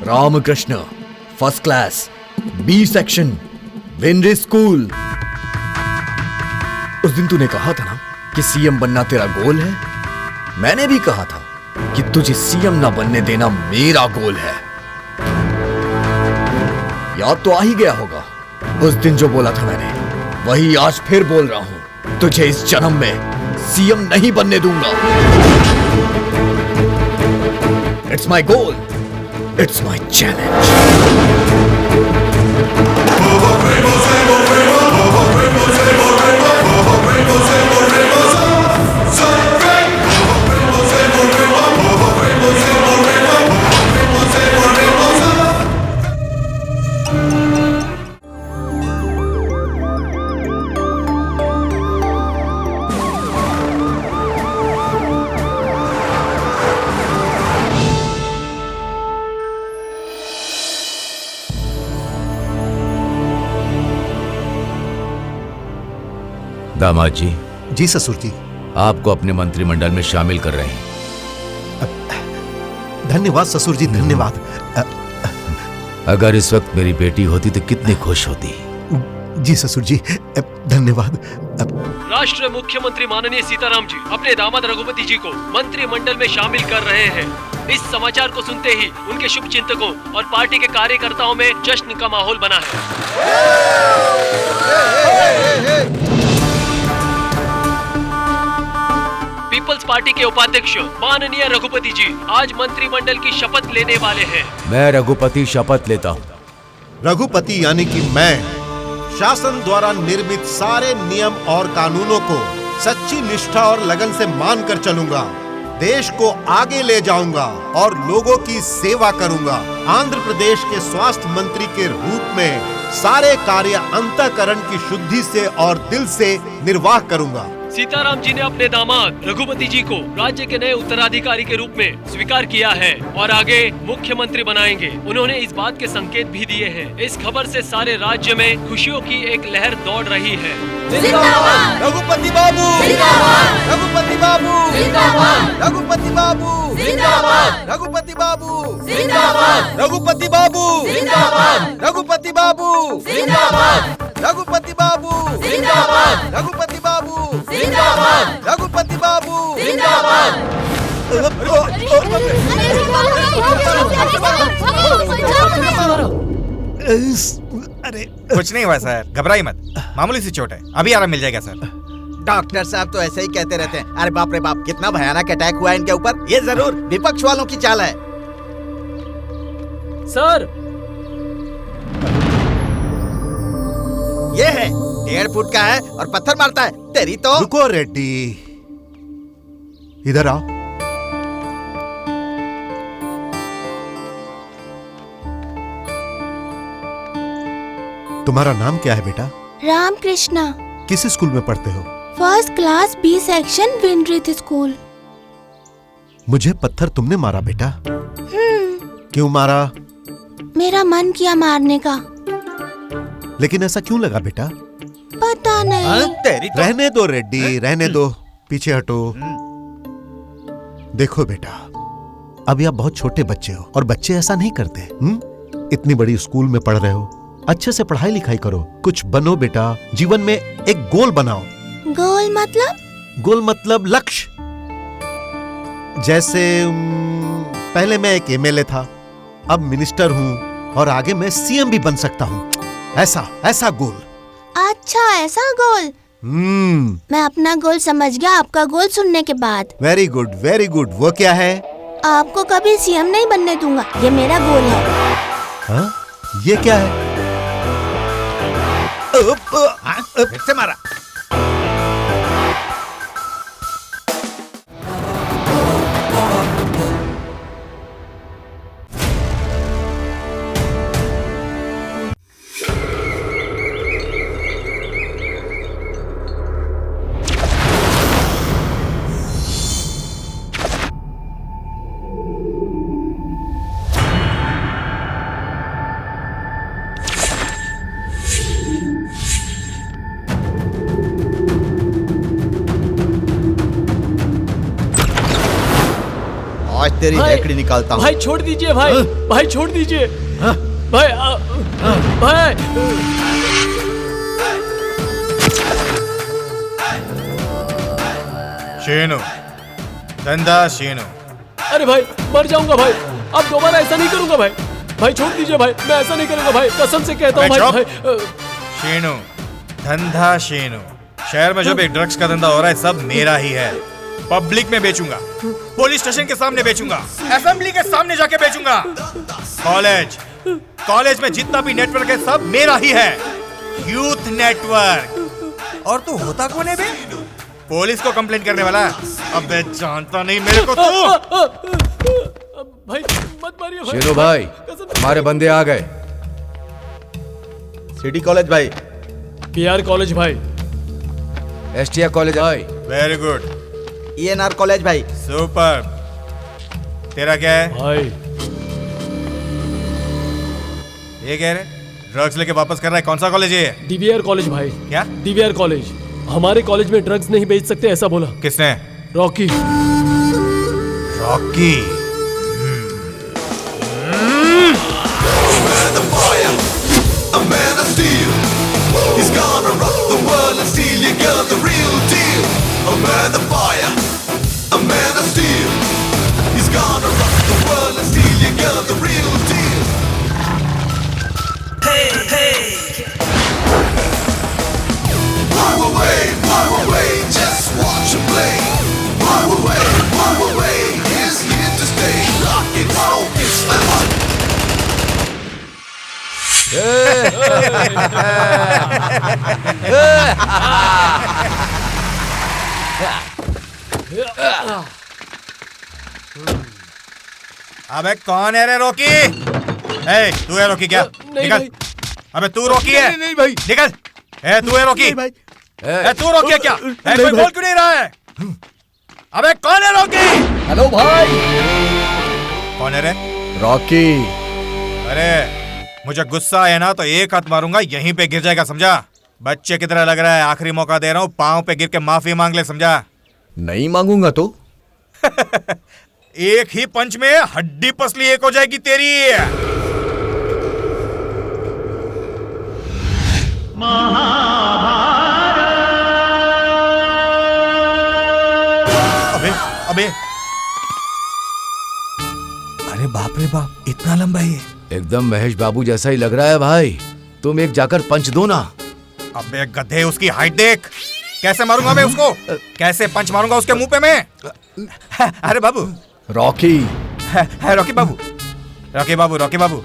Ramakrishna, first class, B section, विनरी school. उस दिन तूने कहा था ना कि सीएम बनना तेरा गोल है। मैंने भी कहा था कि तुझे सीएम ना बनने देना मेरा गोल है। याद तो आ ही गया होगा उस दिन जो बोला था मैंने, वही आज फिर बोल रहा हूं। तुझे इस जन्म में सीएम नहीं बनने दूंगा। It's my goal, it's my challenge. दामाद जी। जी ससुर जी। आपको अपने मंत्रिमंडल में शामिल कर रहे हैं। धन्यवाद ससुर जी, धन्यवाद। अगर इस वक्त मेरी बेटी होती तो कितनी खुश होती। जी ससुर जी, धन्यवाद। राष्ट्र मुख्यमंत्री माननीय सीताराम जी अपने दामाद रघुपति जी को मंत्रिमंडल में शामिल कर रहे हैं। इस समाचार को सुनते ही उनके शुभ चिंतकों और पार्टी के कार्यकर्ताओं में जश्न का माहौल बना है। पीपल्स पार्टी के उपाध्यक्ष माननीय रघुपति जी आज मंत्रिमंडल की शपथ लेने वाले हैं। मैं रघुपति शपथ लेता हूँ। रघुपति यानी कि मैं शासन द्वारा निर्मित सारे नियम और कानूनों को सच्ची निष्ठा और लगन से मानकर चलूंगा, देश को आगे ले जाऊंगा और लोगों की सेवा करूंगा। आंध्र प्रदेश के स्वास्थ्य मंत्री के रूप में सारे कार्य अंतःकरण की शुद्धि से और दिल से निर्वाह करूंगा। सीताराम जी ने अपने दामाद रघुपति जी को राज्य के नए उत्तराधिकारी के रूप में स्वीकार किया है और आगे मुख्यमंत्री बनाएंगे। उन्होंने इस बात के संकेत भी दिए हैं। इस खबर से सारे राज्य में खुशियों की एक लहर दौड़ रही है। जिंदाबाद रघुपति बाबू, जिंदाबाद रघुपति बाबू, जिंदाबाद रघुपति बाबू, जिंदाबाद रघुपति बाबू, जिंदाबाद रघुपति बाबू, जिंदाबाद रघुपति बाबू, जिंदाबाद रघुपति बाबू, जिंदाबाद रघुपति बाबू, जिंदाबाद रघुपति बाबू, जिंदाबाद। अरे कुछ नहीं हुआ सर, घबराइए मत, मामूली सी चोट है, अभी आराम मिल जाएगा सर। डॉक्टर साहब तो ऐसे ही कहते रहते हैं। अरे बाप रे बाप, कितना भयानक अटैक हुआ है इनके ऊपर। ये जरूर विपक्ष वालों की चाल है। सर ये है 1.5 फुट का है और पत्थर मारता है। तेरी तो रुको रेड्डी, इधर आओ। तुम्हारा नाम क्या है बेटा? रामकृष्णा। किस स्कूल में पढ़ते हो? फर्स्ट क्लास, बी सेक्शन, विनरी स्कूल। मुझे पत्थर तुमने मारा बेटा? क्यों मारा? मेरा मन किया मारने का। लेकिन ऐसा क्यों लगा बेटा? पता नहीं। तेरी तो रहने दो रेड्डी, रहने दो, पीछे हटो। देखो बेटा, अभी आप बहुत छोटे बच्चे हो और बच्चे ऐसा नहीं करते। इतनी बड़ी स्कूल में पढ़ रहे हो, अच्छे से पढ़ाई लिखाई करो, कुछ बनो बेटा। जीवन में एक गोल बनाओ। गोल मतलब? गोल मतलब लक्ष्य। जैसे पहले मैं एक एमएलए था, अब मिनिस्टर हूँ और आगे मैं सीएम भी बन सकता हूँ। ऐसा गोल। अच्छा, ऐसा गोल। मैं अपना गोल समझ गया आपका गोल सुनने के बाद। Very good, very good. वो क्या है? आपको कभी सीएम नहीं बनने दूंगा, ये मेरा गोल है। हाँ? ये क्या है? फिर से मारा। तेरी भाई, हेकड़ी निकालता हूँ। भाई छोड़ दीजिए भाई, भाई छोड़ दीजिए भाई, भाई शीनू, धंधा शीनू। अरे भाई मर जाऊंगा भाई, अब दोबारा ऐसा नहीं करूंगा भाई, भाई छोड़ दीजिए भाई, मैं ऐसा नहीं करूंगा भाई, कसम से कहता हूँ भाई, अबे भाई शीनू, धंधा शीनू। शहर में जो भी ड्रग्स का धंधा हो रहा है सब मेरा ही है। पब्लिक में बेचूंगा, पुलिस स्टेशन के सामने बेचूंगा, असेंबली के सामने जाके बेचूंगा, कॉलेज में जितना भी नेटवर्क है सब मेरा ही है, यूथ नेटवर्क। और तू होता कौन है बे? पुलिस को कंप्लेंट करने वाला? अबे जानता नहीं मेरे को तू। भाई मत मारिए भाई। शीनू भाई, हमारे बंदे आ गए। सिटी कॉलेज भाई। पीआर कॉलेज भाई। एसटीआर कॉलेज भाई। Very good. ENR कॉलेज भाई। सुपर। तेरा क्या है भाई? ये कह रहे ड्रग्स लेके वापस कर रहा है, कौन सा कॉलेज है ये? डीवीआर कॉलेज भाई। क्या? DVR college. हमारे कॉलेज में ड्रग्स नहीं बेच सकते ऐसा बोला। किसने? Rocky. Rocky. He's gonna rock the world and steal your girl, the real deal. A man of fire, a man of steel. He's gonna rock the world and steal your girl, the real deal. Hey, hey. Fly away, just watch him play. Fly away, he's here to stay. Rock it, roll it, slam on. अबे कौन है रे Rocky? ए, तू है Rocky क्या? नहीं निकल। भाई। अबे तू रॉकी है? नहीं भाई। निकल। ए, तू है रॉकी? भाई। ए, तू रॉकी है क्या? ए, नहीं कोई भाई। बोल क्यों नहीं रहा है? अबे कौन है रॉकी? हेलो भाई। कौन है रे? रॉकी। अरे मुझे गुस्सा आया ना तो एक हाथ मारूंगा, यहीं पे गिर जाएगा, समझा? बच्चे की तरह लग रहा है, आखिरी मौका दे रहा हूँ, पाँव पे गिर के माफी मांग ले, समझा? नहीं मांगूंगा तो? एक ही पंच में हड्डी पसली एक हो जाएगी तेरी। अबे अबे, अरे बाप रे बाप, इतना लंबा है ये। एकदम महेश बाबू जैसा ही लग रहा है भाई। तुम एक जाकर पंच दो ना। अबे गधे, उसकी हाइट देख। कैसे मारूंगा मैं उसको? कैसे पंच मारूंगा उसके मुंह पे मैं? अरे बाबू। रॉकी। रॉकी बाबू, रॉकी बाबू, रॉकी बाबू,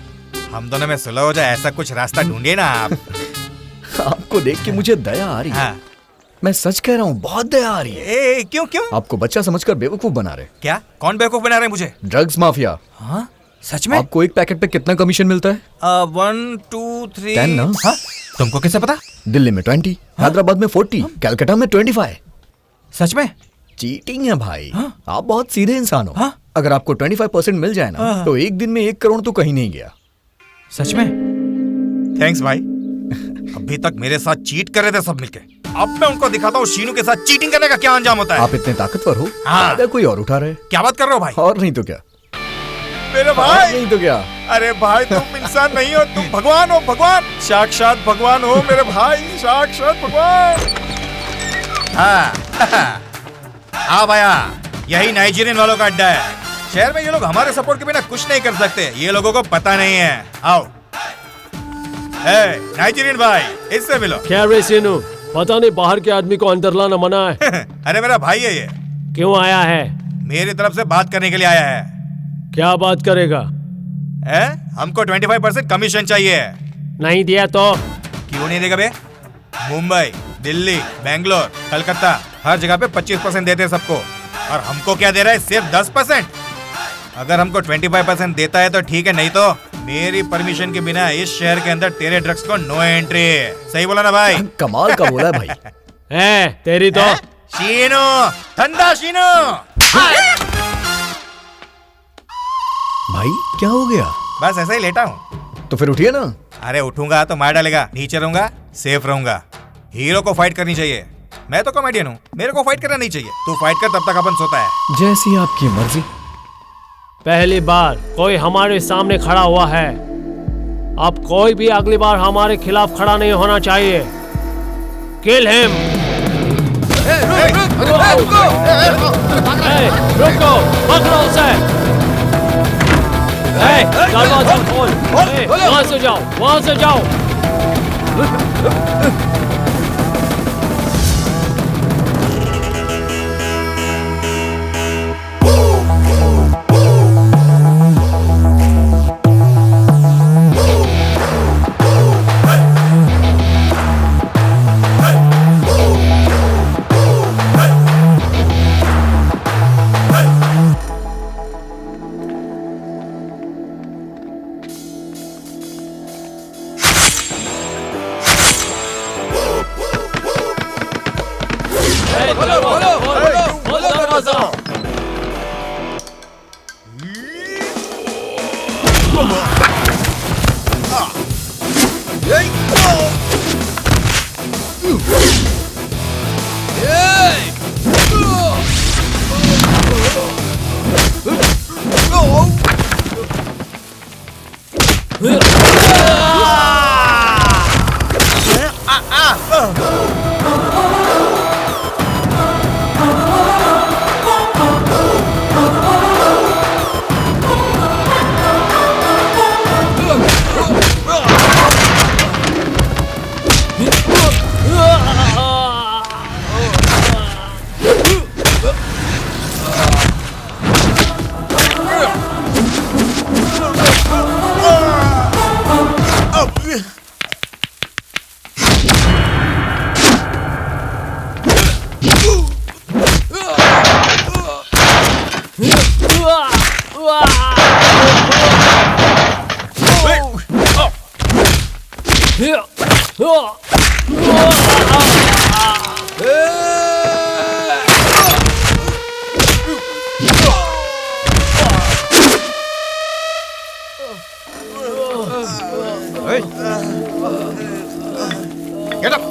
हम दोनों में सुलह हो जाए ऐसा कुछ रास्ता ढूंढिए ना आप। आपको देख के मुझे दया आ रही है। हाँ। मैं सच कह रहा हूँ, बहुत दया आ रही है। ए, क्यों क्यों? आपको बच्चा समझकर बेवकूफ बना रहे। क्या? कौन बेवकूफ बना रहे हैं मुझे? Drugs mafia. हाँ? सच में? आपको एक पैकेट पे कितना कमीशन मिलता है? 1 2 3 10 ना? हाँ? तुमको कैसे पता? दिल्ली में 20, हैदराबाद में 40, कलकत्ता में 25। सच में? चीटिंग है भाई। आप बहुत सीधे इंसान हो। हाँ? अगर आपको 25% मिल जाए ना तो एक दिन में 1 करोड़ तो कहीं नहीं गया। सच में? थैंक्स भाई। अभी तक मेरे साथ चीट कर रहे थे सब मिलके, अब मैं उनको दिखाता हूँ शीनू के साथ चीटिंग करने का क्या अंजाम होता है। आप इतने ताकतवर हो? हाँ। अगर कोई और उठा रहे। क्या बात कर रहे हो भाई? और नहीं तो क्या? मेरे और भाई। नहीं तो क्या? अरे भाई, तुम इंसान नहीं हो, तुम भगवान हो, भगवान, साक्षात भगवान हो मेरे भाई, साक्षात भगवान। हाँ हाँ भैया, यही नाइजीरियन वालों का अड्डा है। शहर में ये लोग हमारे सपोर्ट के बिना कुछ नहीं कर सकते, ये लोगों को पता नहीं है। आओ। नाइजीरियन भाई, इससे मिलो। क्या रे सीनू, पता नहीं बाहर के आदमी को अंदर लाना मना है। अरे मेरा भाई है ये। क्यों आया है? मेरी तरफ से बात करने के लिए आया है। क्या बात करेगा? हमको 25% कमीशन चाहिए। नहीं दिया तो? क्यों नहीं देगा बे? मुंबई, दिल्ली, बेंगलोर, कलकत्ता, हर जगह पे 25% देते हैं सबको, और हमको क्या दे रहा है? सिर्फ 10%। अगर हमको 25% देता है तो ठीक है, नहीं तो मेरी परमिशन के बिना इस शहर के अंदर तेरे ड्रग्स को नो एंट्री। सही बोला ना भाई? कमाल का बोला है भाई। तेरी तो। शीनू, धंधा शीनू। भाई क्या हो गया? बस ऐसा ही लेटा हूँ। तो फिर उठिए ना। अरे उठूंगा तो मार डालेगा, नीचे रहूंगा, सेफ रहूंगा। हीरो को फाइट करनी चाहिए, मैं तो कॉमेडियन हूँ, मेरे को फाइट करना नहीं चाहिए। तू फाइट कर, तब तक अपन सोता है। जैसी आपकी मर्जी। पहली बार कोई हमारे सामने खड़ा हुआ है। अब कोई भी अगली बार हमारे खिलाफ खड़ा नहीं होना चाहिए। Kill him. रुको, पकड़ो उसे। दरवाजा खोल। वहां से जाओ, वहां से जाओ। Get up!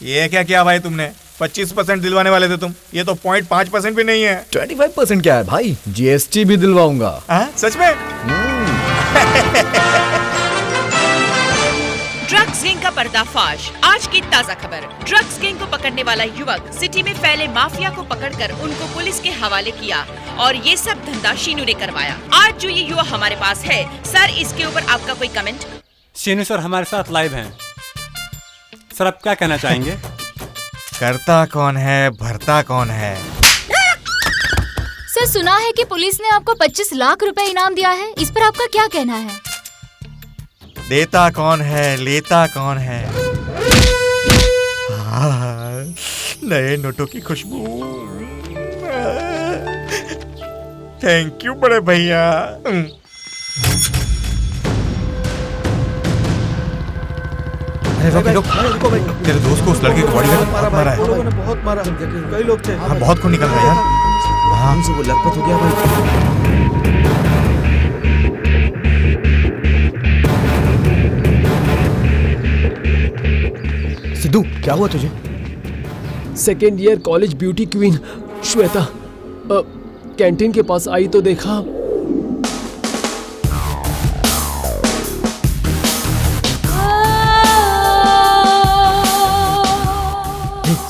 ये क्या किया भाई तुमने? 25% दिलवाने वाले थे तुम, ये तो 0.5% भी नहीं है। 25% क्या है भाई, GST भी दिलवाऊंगा। सच में? ड्रग्स गैंग का पर्दाफाश। आज की ताजा खबर। ड्रग्स गैंग को पकड़ने वाला युवक सिटी में फैले माफिया को पकड़कर उनको पुलिस के हवाले किया और ये सब धंधा शीनू ने करवाया। आज जो ये युवा हमारे पास है, सर इसके ऊपर आपका कोई कमेंट? शीनू सर हमारे साथ लाइव हैं। सर आप क्या कहना चाहेंगे? करता कौन है, भरता कौन है? सर सुना है कि पुलिस ने आपको 25 लाख रुपए इनाम दिया है, इस पर आपका क्या कहना है? देता कौन है, लेता कौन है? नए नोटों की खुशबू। थैंक यू बड़े भैया। रुको भाई, तेरे दोस्त को उस लड़के को बॉडी में बहुत मारा है। बहुत मारा, कई लोग थे। हाँ, बहुत खून निकल रहा है यार। हाँ, हमसे वो लखपत हो गया भाई। सिद्धू, क्या हुआ तुझे? Second year college beauty queen Shweta canteen के पास आई तो देखा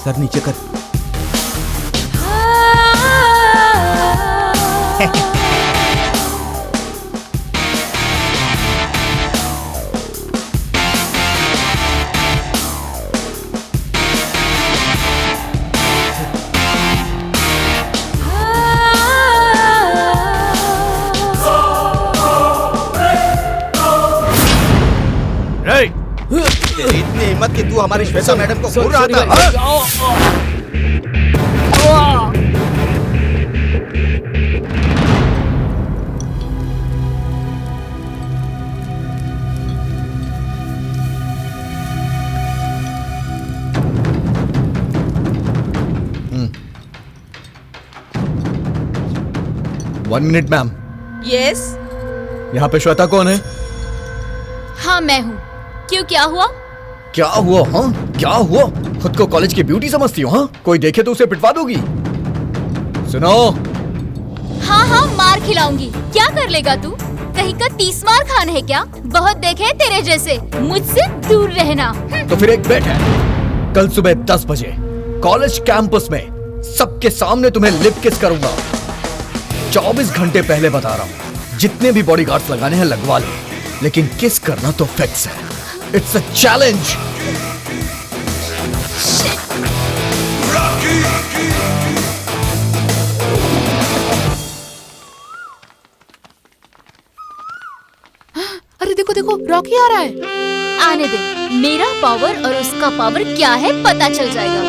सर नीचे कर। तेरी इतनी हिम्मत कि तू हमारी श्वेता मैडम को घूर रहा था? One minute ma'am. यस। यहाँ पे श्वेता कौन है? हाँ मैं हूँ। क्यों, क्या हुआ? क्या हुआ? हाँ क्या हुआ? खुद को कॉलेज की ब्यूटी समझती हो? हाँ, कोई देखे तो उसे पिटवा दोगी। सुनो, हाँ हाँ मार खिलाऊंगी। क्या कर लेगा तू? कहीं का 30 मार खान है क्या? बहुत देखे हैं तेरे जैसे, मुझसे दूर रहना। तो फिर एक बेट है, कल सुबह 10 बजे कॉलेज कैंपस में सबके सामने तुम्हें लिप किस करूंगा। 24 घंटे पहले बता रहा हूँ, जितने भी बॉडीगार्ड्स लगाने हैं लगवा लो, लेकिन किस करना तो फिक्स है। It's a challenge. अरे देखो देखो, रॉकी आ रहा है। आने दे, मेरा पावर और उसका पावर क्या है पता चल जाएगा।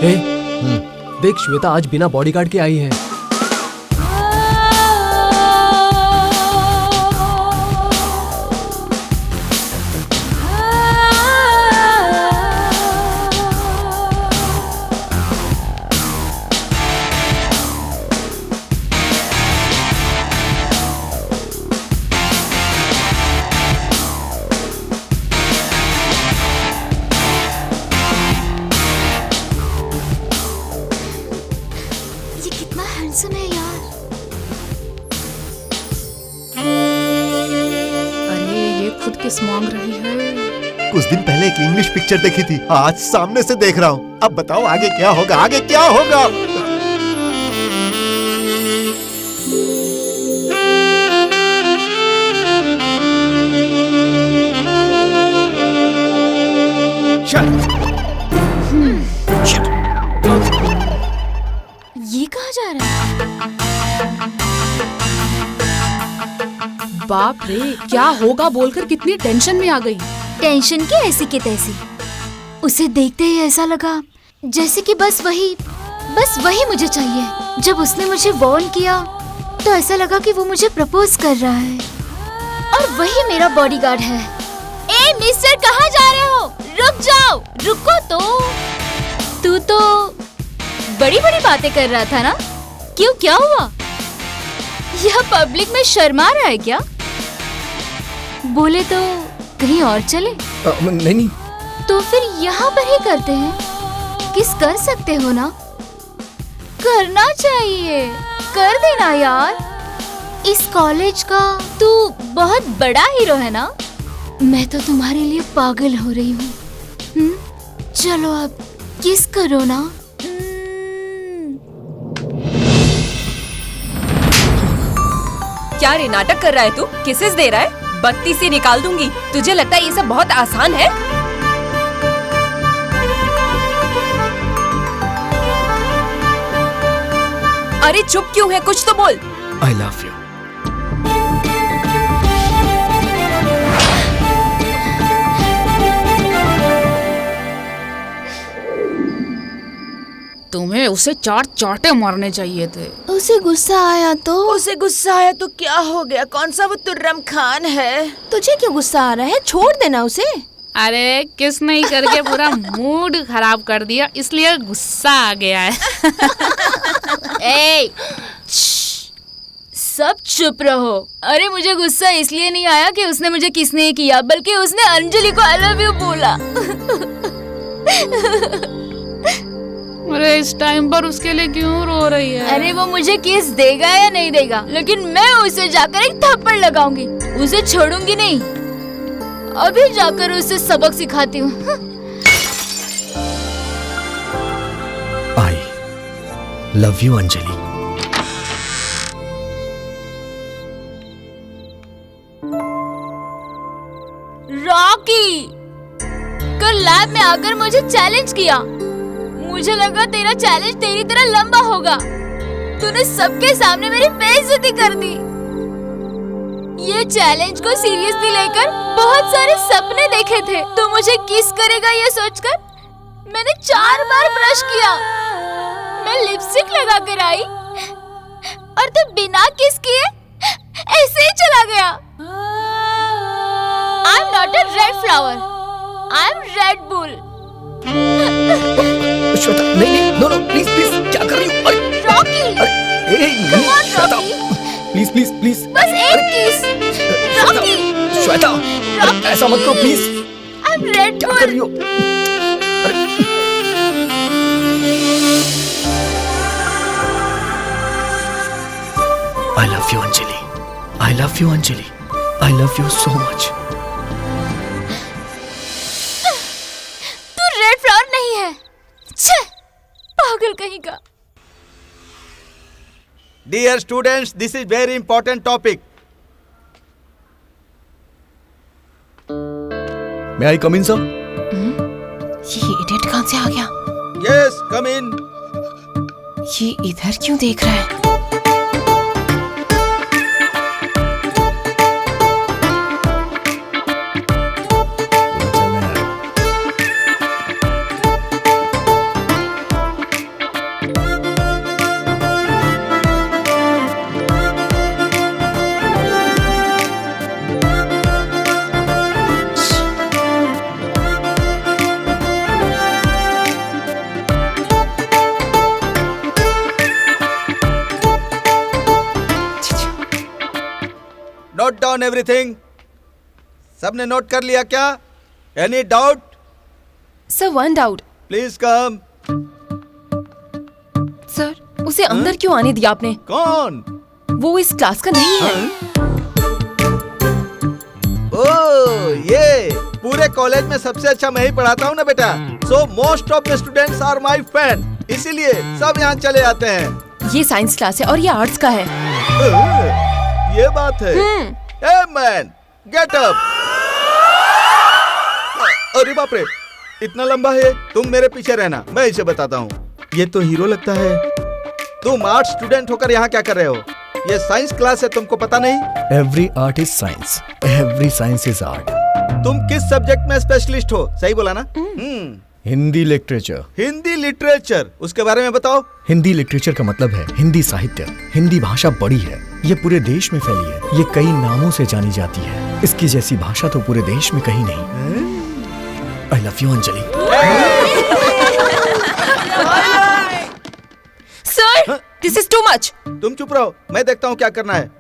हे, देख श्वेता आज बिना बॉडीगार्ड के आई है। मांग रही है। कुछ दिन पहले एक इंग्लिश पिक्चर देखी थी, आज सामने से देख रहा हूँ। अब बताओ आगे क्या होगा, आगे क्या होगा? ये कहाँ जा रहा है? बाप रे, क्या होगा बोलकर कितनी टेंशन में आ गई। टेंशन की ऐसी की तैसी। उसे देखते ही ऐसा लगा जैसे कि बस वही मुझे चाहिए। जब उसने मुझे वार्न किया तो ऐसा लगा कि वो मुझे प्रपोज कर रहा है और वही मेरा बॉडीगार्ड है। ए मिस्टर, कहाँ जा रहे हो? रुक जाओ, रुको तो। तू तो बड़ी बड़ी बातें कर रहा था ना? क्यों, क्या हुआ? यह पब्लिक में शर्मा रहा है क्या? बोले तो कहीं और चले? नहीं। तो फिर यहाँ पर ही करते हैं। किस कर सकते हो ना? करना चाहिए, कर देना यार। इस कॉलेज का तू बहुत बड़ा हीरो है ना? मैं तो तुम्हारे लिए पागल हो रही हूँ। चलो अब किस करो ना। क्या रे नाटक कर रहा है तू? किसेस दे रहा है? बत्ती से निकाल दूंगी। तुझे लगता है ये सब बहुत आसान है? अरे चुप क्यों है, कुछ तो बोल। I love you. तुम्हें उसे 4 चांटे मारने चाहिए थे। उसे गुस्सा आया तो? उसे गुस्सा आया तो क्या हो गया? कौन सा वो तुर्रम खान है? तुझे क्यों गुस्सा आ रहा है? छोड़ देना उसे। अरे किस नहीं करके पूरा मूड खराब कर दिया, इसलिए गुस्सा आ गया है। ए, सब चुप रहो। अरे मुझे गुस्सा इसलिए नहीं आया कि उसने मुझे किस नहीं किया, बल्कि उसने अंजलि को आई लव यू बोला। अरे इस टाइम पर उसके लिए क्यों रो रही है? अरे वो मुझे किस देगा या नहीं देगा, लेकिन मैं उसे जाकर एक थप्पड़ लगाऊंगी। उसे छोड़ूंगी नहीं। अभी जाकर उसे सबक सिखाती हूँ। I love you Anjali. Rocky, कल लैब में आकर मुझे चैलेंज किया। मुझे लगा तेरा चैलेंज तेरी तरह लंबा होगा। तूने सबके सामने मेरी बेइज्जती कर दी। ये चैलेंज को सीरियसली लेकर बहुत सारे सपने देखे थे। तू मुझे किस करेगा ये सोचकर मैंने 4 बार ब्रश किया। मैं लिपस्टिक लगा कर आई और तू बिना किस किए ऐसे ही चला गया। I am not a red flower, I am red bull. Shweta, नहीं, नो, प्लीज, क्या कर रही हो? अरे रॉकी, नहीं, श्वेता, प्लीज, बस एक किस। रॉकी, श्वेता, ऐसा मत करो please. I am red bull. क्या कर रही हो? अरे I love you, Anjali. I love you, Anjali. I love you so much. तू रेड फ्लावर नहीं है। छे, पागल कहीं का। Dear students, this is very important topic. May I come in, sir? ये इडियट कहाँ से आ गया? Yes, come in. ये इधर क्यों देख रहा है? Note down everything. सबने नोट कर लिया क्या? Any doubt? Sir, one doubt. Please come. Sir, उसे अंदर क्यों आने दिया आपने? कौन? वो इस क्लास का नहीं है। ओह, ये पूरे कॉलेज में सबसे अच्छा मैं ही पढ़ाता हूँ ना बेटा। So most of the students are my fan. इसीलिए सब यहाँ चले आते हैं। ये साइंस क्लास है और ये आर्ट्स का है। ये बात है। Hey man, get up. अरे बाप रे, इतना लंबा है। तुम मेरे पीछे रहना, मैं इसे बताता हूँ। ये तो हीरो लगता है। तुम आर्ट स्टूडेंट होकर यहाँ क्या कर रहे हो? ये साइंस क्लास है, तुमको पता नहीं? Every art is science. Every science is art. तुम किस सब्जेक्ट में स्पेशलिस्ट हो? सही बोला ना? हिंदी लिटरेचर। हिंदी लिटरेचर, उसके बारे में बताओ। हिंदी लिटरेचर का मतलब है हिंदी साहित्य। हिंदी भाषा बड़ी है, ये पूरे देश में फैली है। ये कई नामों से जानी जाती है। इसकी जैसी भाषा तो पूरे देश में कहीं नहीं। I love you, Anjali. Sir, this is too much. तुम चुप रहो, मैं देखता हूँ क्या करना है।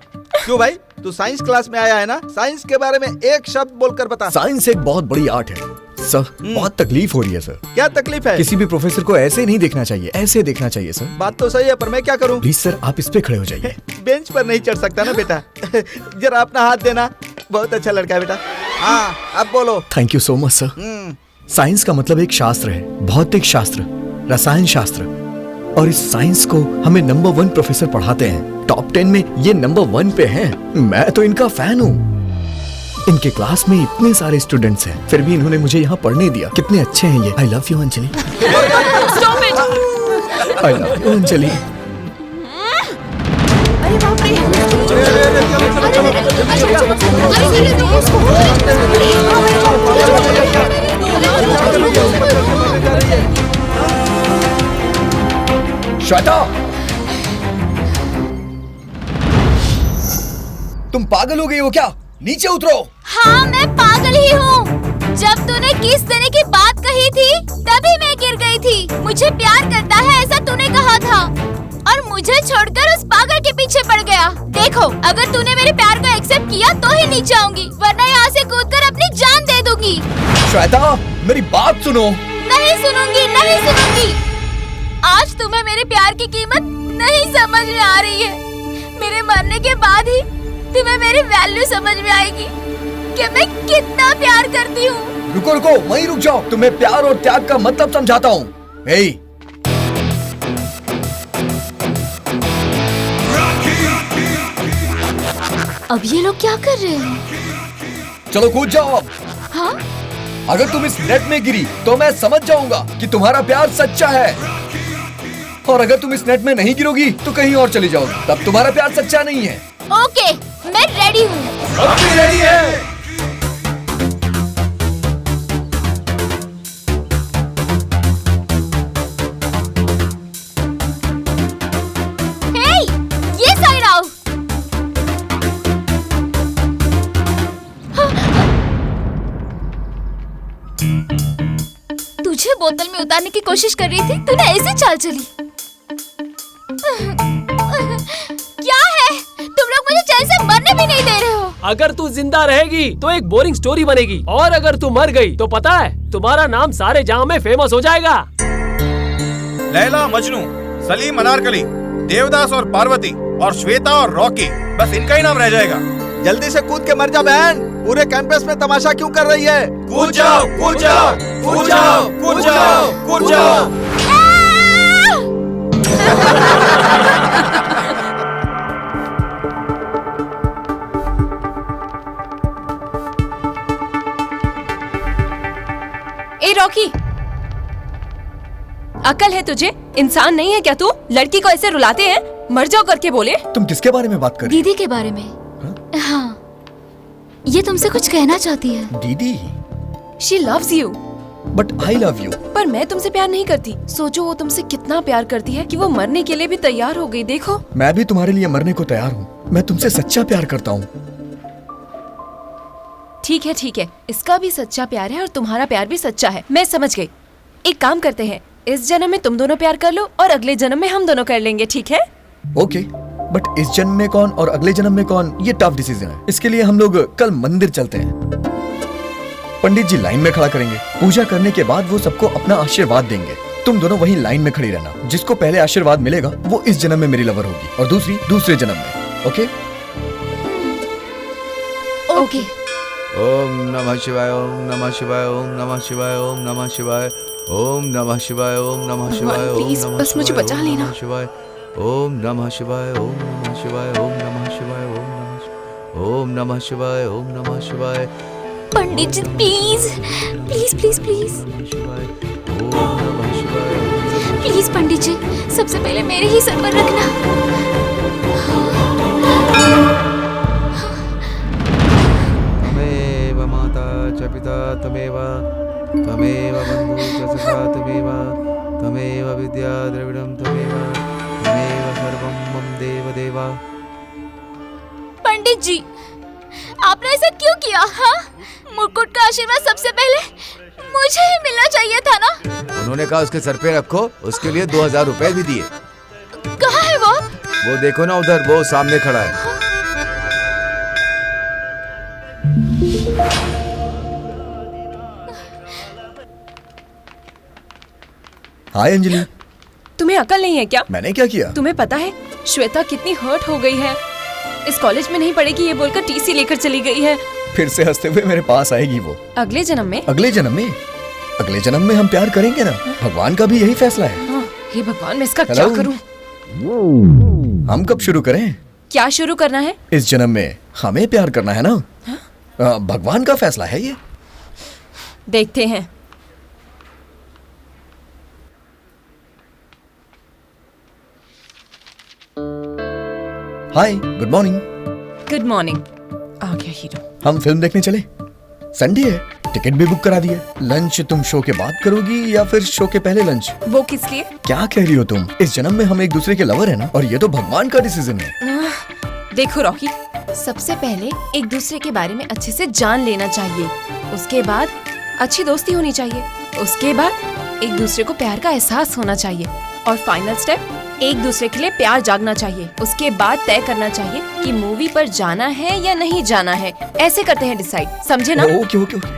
क्यों भाई, तू साइंस क्लास में आया है ना? साइंस के बारे में एक शब्द बोलकर बता। साइंस एक बहुत बड़ी आर्ट है सर। बहुत तकलीफ हो रही है सर। क्या तकलीफ है? किसी भी प्रोफेसर को ऐसे नहीं देखना चाहिए, ऐसे देखना चाहिए सर। बात तो सही है, पर मैं क्या करूं? प्लीज सर, आप इस पे खड़े हो जाइए। बेंच पर नहीं चढ़ सकता ना बेटा। जरा अपना हाथ देना। बहुत अच्छा लड़का है बेटा। हाँ, अब बोलो। Thank you so much sir. Science का मतलब एक शास्त्र है, भौतिक शास्त्र, रसायन शास्त्र। और इस साइंस को हमें नंबर 1 प्रोफेसर पढ़ाते हैं। टॉप 10 में ये नंबर 1 पे हैं। मैं तो इनका फैन हूँ। इनके क्लास में इतने सारे स्टूडेंट्स हैं, फिर भी इन्होंने मुझे यहाँ पढ़ने दिया। कितने अच्छे हैं ये। I love you Anjali. I love you Anjali. अरे बाप रे। श्वेता, तुम पागल हो गई हो क्या? नीचे उतरो। हाँ, मैं पागल ही हूँ। जब तूने किस देने की बात कही थी, तभी मैं गिर गई थी। मुझे प्यार करता है ऐसा तूने कहा था, और मुझे छोड़कर उस पागल के पीछे पड़ गया। देखो, अगर तूने मेरे प्यार को एक्सेप्ट किया तो ही नीचे आऊंगी, वरना यहाँ से कूदकर अपनी जान दे दूंगी। श्वेता, मेरी बात सुनो। नहीं सुनूंगी, नहीं सुनूंगी। आज तुम्हें मेरे प्यार की कीमत नहीं समझ में आ रही है। मेरे मरने के बाद ही तुम्हें मेरी वैल्यू समझ में आएगी कि मैं कितना प्यार करती हूँ। रुको रुको, वहीं रुक जाओ। तुम्हें प्यार और त्याग का मतलब समझाता हूँ। अब ये लोग क्या कर रहे हैं? चलो कूद जाओ अब। हाँ? अगर तुम इस नेट में गिरी तो मैं समझ जाऊंगा कि तुम्हारा प्यार सच्चा है, और अगर तुम इस नेट में नहीं गिरोगी तो कहीं और चली जाओगी, तब तुम्हारा प्यार सच्चा नहीं है। ओके, मैं रेडी हूँ। अब भी रेडी है। हे, ये साइड आओ। तुझे बोतल में उतारने की कोशिश कर रही थी, तूने ऐसी चाल चली। क्या है? तुम लोग मुझे चैन से मरने भी नहीं दे रहे हो। अगर तू जिंदा रहेगी तो एक बोरिंग स्टोरी बनेगी, और अगर तू मर गई तो पता है तुम्हारा नाम सारे जहां में फेमस हो जाएगा। लैला मजनू, सलीम अनारकली, देवदास और पार्वती और श्वेता और रॉकी, बस इनका ही नाम रह जाएगा। जल्दी से कूद के मर जा बहन। पूरे कैंपस में तमाशा क्यों कर रही है? कूद जाओ, कूद जाओ, कूद जाओ, कूद जाओ, कूद जाओ। ए रॉकी, अकल है तुझे? इंसान नहीं है क्या तू? लड़की को ऐसे रुलाते हैं? मर जाओ करके बोले। तुम किसके बारे में बात कर रही हो? दीदी के बारे में। हाँ, ये तुमसे कुछ कहना चाहती है। दीदी? She loves you. But I love you. पर मैं तुमसे प्यार नहीं करती। सोचो वो तुमसे कितना प्यार करती है कि वो मरने के लिए भी तैयार हो गई। देखो, मैं भी तुम्हारे लिए मरने को तैयार हूँ। मैं तुमसे सच्चा प्यार करता हूँ। ठीक है ठीक है, इसका भी सच्चा प्यार है और तुम्हारा प्यार भी सच्चा है। मैं समझ गई। एक काम करते हैं, इस जन्म में तुम दोनों प्यार कर लो और अगले जन्म में हम दोनों कर लेंगे, ठीक है? ओके, बट इस जन्म में कौन और अगले जन्म में कौन, ये टफ डिसीजन है। इसके लिए हम लोग कल मंदिर चलते हैं। पंडित जी लाइन में खड़ा करेंगे। पूजा करने के बाद वो सबको अपना आशीर्वाद देंगे। तुम दोनों वहीं लाइन में खड़ी रहना। जिसको पहले आशीर्वाद मिलेगा वो इस जन्म में मेरी लवर होगी और दूसरी दूसरे जन्म में। ओके? ओके। ओम नमः शिवाय, ओम नमः शिवाय, ओम नमः शिवाय, ओम नमः शिवाय, ओम नमः शिवाय, ओम नमः शिवाय, ओम प्लीज बस मुझे बचा लेना। शिवाय, ओम नमः शिवाय, ओम नमः शिवाय, ओम नमः शिवाय, ओम नमः शिवाय, ओम नमः शिवाय। Pandit ji please please please please please pandit ji, सबसे पहले मेरे ही सर पर रखना। तमेव माता च पिता तमेव, तमेव बन्धु च सखा तमेव, तमेव विद्या द्रविडं तमेव, तमेव सर्वं मम देव देवा। पंडित जी, आपने ऐसा क्यों किया? हाँ, मुकुट का आशीर्वाद सबसे पहले मुझे ही मिलना चाहिए था ना। उन्होंने कहा उसके सर पे रखो, उसके लिए 2000 रुपए भी दिए। कहाँ है वो? वो देखो ना उधर, वो सामने खड़ा है। हाय अंजलि। तुम्हें अकल नहीं है क्या? मैंने क्या किया? तुम्हें पता है श्वेता कितनी हर्ट हो गई है? इस कॉलेज में नहीं पढ़ेगी ये बोलकर टीसी लेकर चली गई है। फिर से हंसते हुए मेरे पास आएगी वो। अगले जन्म में? अगले जन्म में? अगले जन्म में हम प्यार करेंगे ना। भगवान का भी यही फैसला है। हाँ, हे भगवान, मैं इसका क्या करूं? हम कब शुरू करें? क्या शुरू करना है? इस जन्म में हमें प्यार करना है ना। भगवान का फैसला है ये। देखते हैं। Hi, good morning. Good morning. आ गया हीरो। हम फिल्म देखने चले। संडे है, टिकट भी बुक करा दिए। लंच तुम शो के बाद करोगी या फिर शो के पहले लंच? वो किस लिए? क्या कह रही हो तुम? इस जन्म में हम एक दूसरे के लवर है ना, और ये तो भगवान का डिसीजन है। देखो रॉकी, सबसे पहले एक दूसरे के बारे में अच्छे से जान लेना चाहिए। उसके बाद अच्छी दोस्ती होनी चाहिए। उसके बाद एक दूसरे को प्यार का एहसास होना चाहिए। और फाइनल स्टेप, एक दूसरे के लिए प्यार जागना चाहिए। उसके बाद तय करना चाहिए कि मूवी पर जाना है या नहीं जाना है। ऐसे करते हैं डिसाइड, समझे ना? Okay okay okay.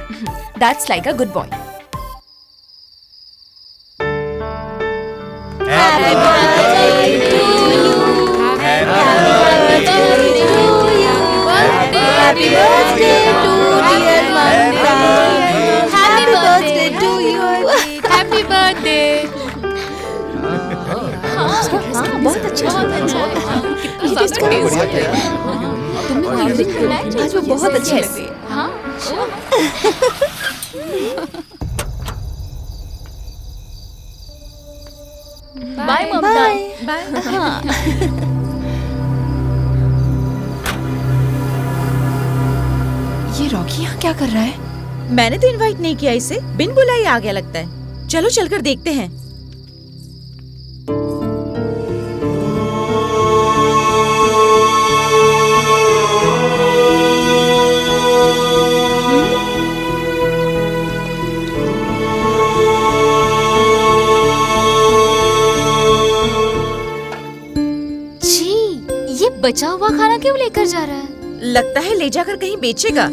That's like a good boy. Happy birthday to dear Manda. Happy birthday to you. Happy birthday. हाँ, बहुत अच्छा आज वो बहुत अच्छे है। बाय ममता। बाय। ये रॉकी यहाँ क्या कर रहा है? मैंने तो इनवाइट नहीं किया इसे, बिन बुलाए आ गया लगता है। चलो चलकर देखते हैं। जी, ये बचा हुआ खाना क्यों लेकर जा रहा है? लगता है ले जाकर कहीं बेचेगा।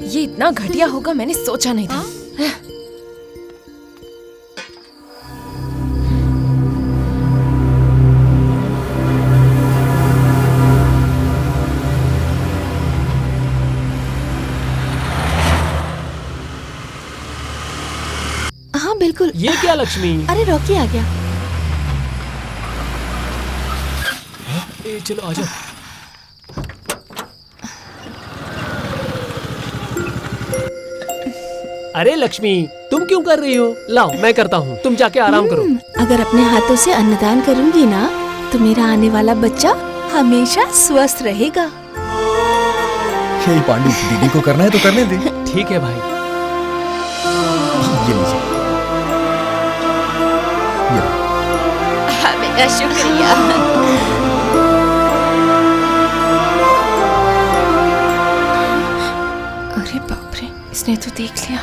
ये इतना घटिया होगा मैंने सोचा नहीं था। क्या लक्ष्मी? अरे रॉकी आ गया। चलो आजा। अरे लक्ष्मी, तुम क्यों कर रही हो? लाओ मैं करता हूँ, तुम जाके आराम करो। अगर अपने हाथों से अन्नदान करूंगी ना तो मेरा आने वाला बच्चा हमेशा स्वस्थ रहेगा। हे पांडु, दीदी को करना है तो करने दे। ठीक है भाई। ये लीजिए। बेटा शुक्रिया। अरे बाप रे, इसने तो देख लिया।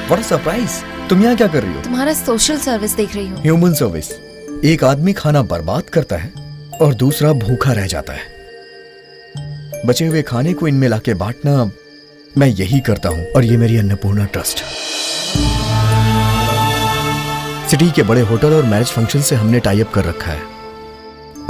What a surprise! तुम यहाँ क्या कर रही हो? तुम्हारा सोशल सर्विस देख रही हूँ। Human service. एक आदमी खाना बर्बाद करता है और दूसरा भूखा रह जाता है। बचे हुए खाने को इनमें लाके बांटना मैं यही करता हूँ, और ये मेरी अन्नपूर्णा ट्रस्ट। सिटी के बड़े होटल और मैरिज फंक्शन से हमने टाई अप कर रखा है,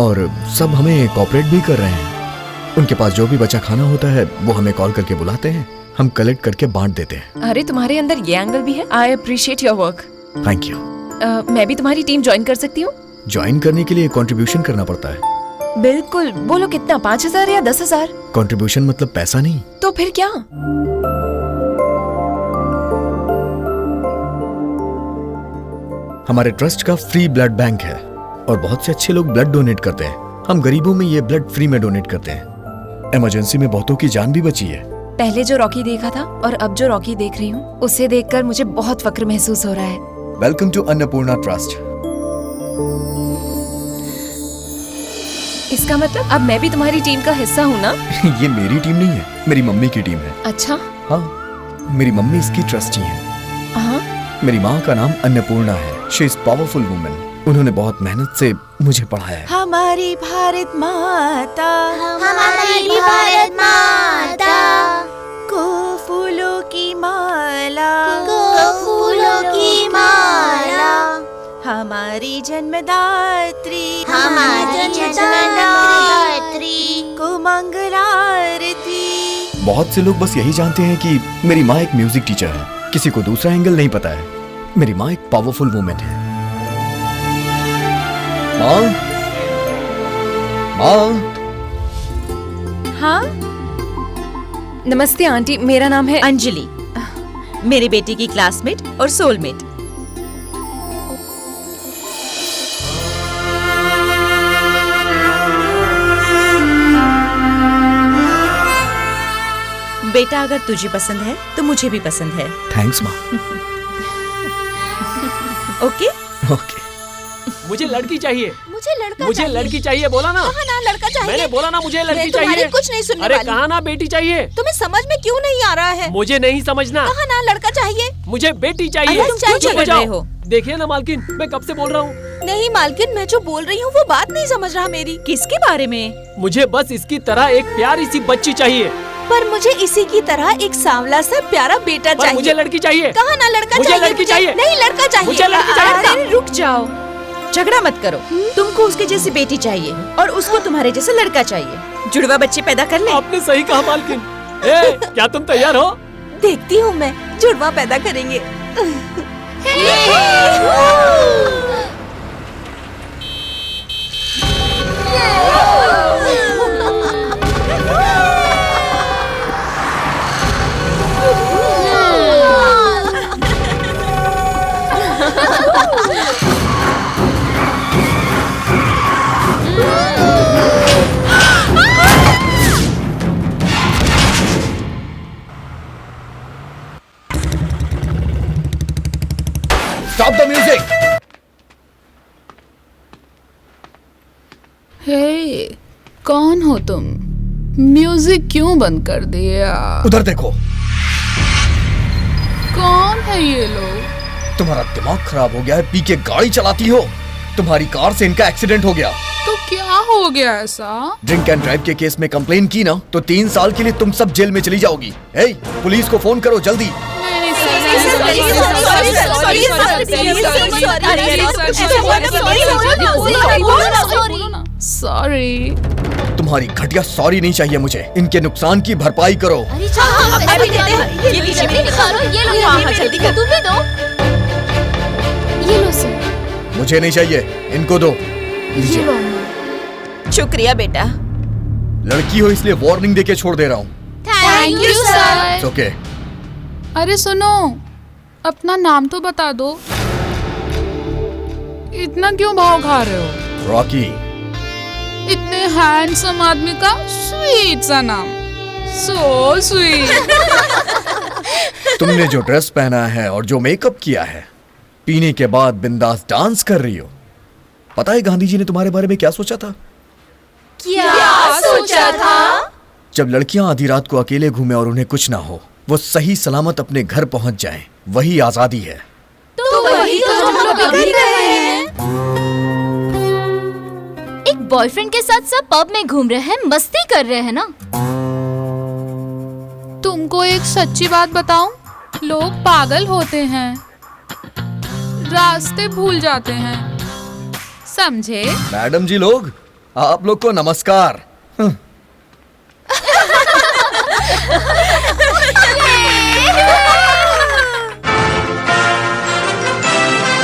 और सब हमें कोऑपरेट भी कर रहे हैं। उनके पास जो भी बचा खाना होता है वो हमें कॉल करके बुलाते हैं, हम कलेक्ट करके बांट देते हैं। अरे तुम्हारे अंदर ये एंगल भी है। I appreciate your work. Thank you. मैं भी तुम्हारी टीम ज्वाइन कर सकती हूँ? ज्वाइन करने के लिए कंट्रीब्यूशन करना पड़ता है। बिल्कुल। बोलो कितना, 5,000 या 10,000? कंट्रीब्यूशन मतलब पैसा नहीं। तो फिर क्या? हमारे ट्रस्ट का फ्री ब्लड बैंक है और बहुत से अच्छे लोग ब्लड डोनेट करते हैं। हम गरीबों में ये ब्लड फ्री में डोनेट करते हैं। इमरजेंसी में बहुतों की जान भी बची है। पहले जो रॉकी देखा था और अब जो रॉकी देख रही हूँ, उसे देखकर मुझे बहुत फक्र महसूस हो रहा है। Welcome to Annapurna trust. इसका मतलब अब मैं भी तुम्हारी टीम का हिस्सा हूँ ना? ये मेरी टीम नहीं है, मेरी मम्मी की टीम है। अच्छा। हाँ, मेरी मम्मी इसकी ट्रस्टी है। हाँ। मेरी माँ का नाम अन्नपूर्णा है। She is powerful woman. उन्होंने बहुत मेहनत से मुझे पढ़ाया है। हमारी भारत माता, हमारी भारत माता को फूलों की माला, को फूलों की माला, हमारी जन्मदात्री, हमारी जन्मदात्री को मंगलारती। बहुत से लोग बस यही जानते हैं कि मेरी माँ एक म्यूजिक टीचर है, किसी को दूसरा एंगल नहीं पता है। मेरी माँ एक पावरफुल वुमेन है। माँ, माँ। हाँ, नमस्ते आंटी, मेरा नाम है अंजलि, मेरी बेटी की क्लासमेट और सोलमेट। बेटा अगर तुझे पसंद है तो मुझे भी पसंद है। थैंक्स माँ। Okay okay. मुझे लड़की चाहिए। मुझे लड़की चाहिए बोला ना। कहा ना लड़का चाहिए। मैंने बोला ना मुझे लड़की तुम्हारी चाहिए। कुछ नहीं सुनने अरे वाली। कहा ना बेटी चाहिए। तुम्हें समझ में क्यों नहीं आ रहा है? मुझे नहीं समझना। कहा ना लड़का चाहिए। मुझे बेटी चाहिए। अरे तुम क्यों चुप झगड़ जाओ। रहे हो? देखिए ना मालकिन, मैं कब से बोल रहा हूँ। नहीं मालकिन, मैं जो बोल रही हूँ वो बात नहीं समझ रहा मेरी। किसके बारे में? मुझे बस इसकी तरह एक प्यारी सी बच्ची चाहिए। पर मुझे इसी की तरह एक सांवला सा प्यारा बेटा चाहिए। मुझे लड़की चाहिए। कहा ना लड़का मुझे चाहिए। लड़की चाहिए। नहीं लड़का चाहिए। मुझे लड़की चाहिए। अरे रुक जाओ, झगड़ा मत करो। तुमको उसके जैसी बेटी चाहिए और उसको तुम्हारे जैसा लड़का चाहिए। जुड़वा बच्चे पैदा कर ले। आपने सही कहा मालकिन। क्या तुम तैयार हो? देखती हूँ मैं, जुड़वा पैदा करेंगे। Stop the music! हे, कौन हो तुम? म्यूजिक क्यों बंद कर दिया? उधर देखो। कौन है ये लोग? तुम्हारा दिमाग खराब हो गया है, पी के गाड़ी चलाती हो। तुम्हारी कार से इनका एक्सीडेंट हो गया। तो क्या हो गया ऐसा? ड्रिंक एंड ड्राइव के केस में कंप्लेन की ना तो 3 साल के लिए तुम सब जेल में चली जाओगी। हे, पुलिस को फोन करो जल्दी। सॉरी। तुम्हारी घटिया सॉरी नहीं चाहिए मुझे। इनके नुकसान की भरपाई करो। ये लीजिए, जल्दी निकालो, ये लो, जल्दी तुम भी दो। मुझे नहीं चाहिए, इनको दो। लीजिए। शुक्रिया बेटा। लड़की हो इसलिए वार्निंग देके छोड़ दे रहा हूँ। Thank you sir. ओके। अरे सुनो, अपना नाम तो बता दो। इतना क्यों भाव खा रहे हो? रॉकी। इतने हैंडसम आदमी का स्वीट सा नाम, सो स्वीट। तुमने जो ड्रेस पहना है और जो मेकअप किया है, पीने के बाद बिंदास डांस कर रही हो। पता है गांधी जी ने तुम्हारे बारे में क्या सोचा था? क्या सोचा था? जब लड़कियां आधी रात को अकेले घूमे और उन्हें कुछ ना हो, वो सही सलामत अपने घर पहुंच जाएं, वही आजादी है। तो वही तो हम लोग कर रहे हैं। एक बॉयफ्रेंड के साथ सब पब में घूम रहे हैं, मस्ती कर रहे हैं ना। तुमको एक सच्ची बात बताऊं, लोग पागल होते हैं, रास्ते भूल जाते हैं, समझे? मैडम जी लोग, आप लोग को नमस्कार।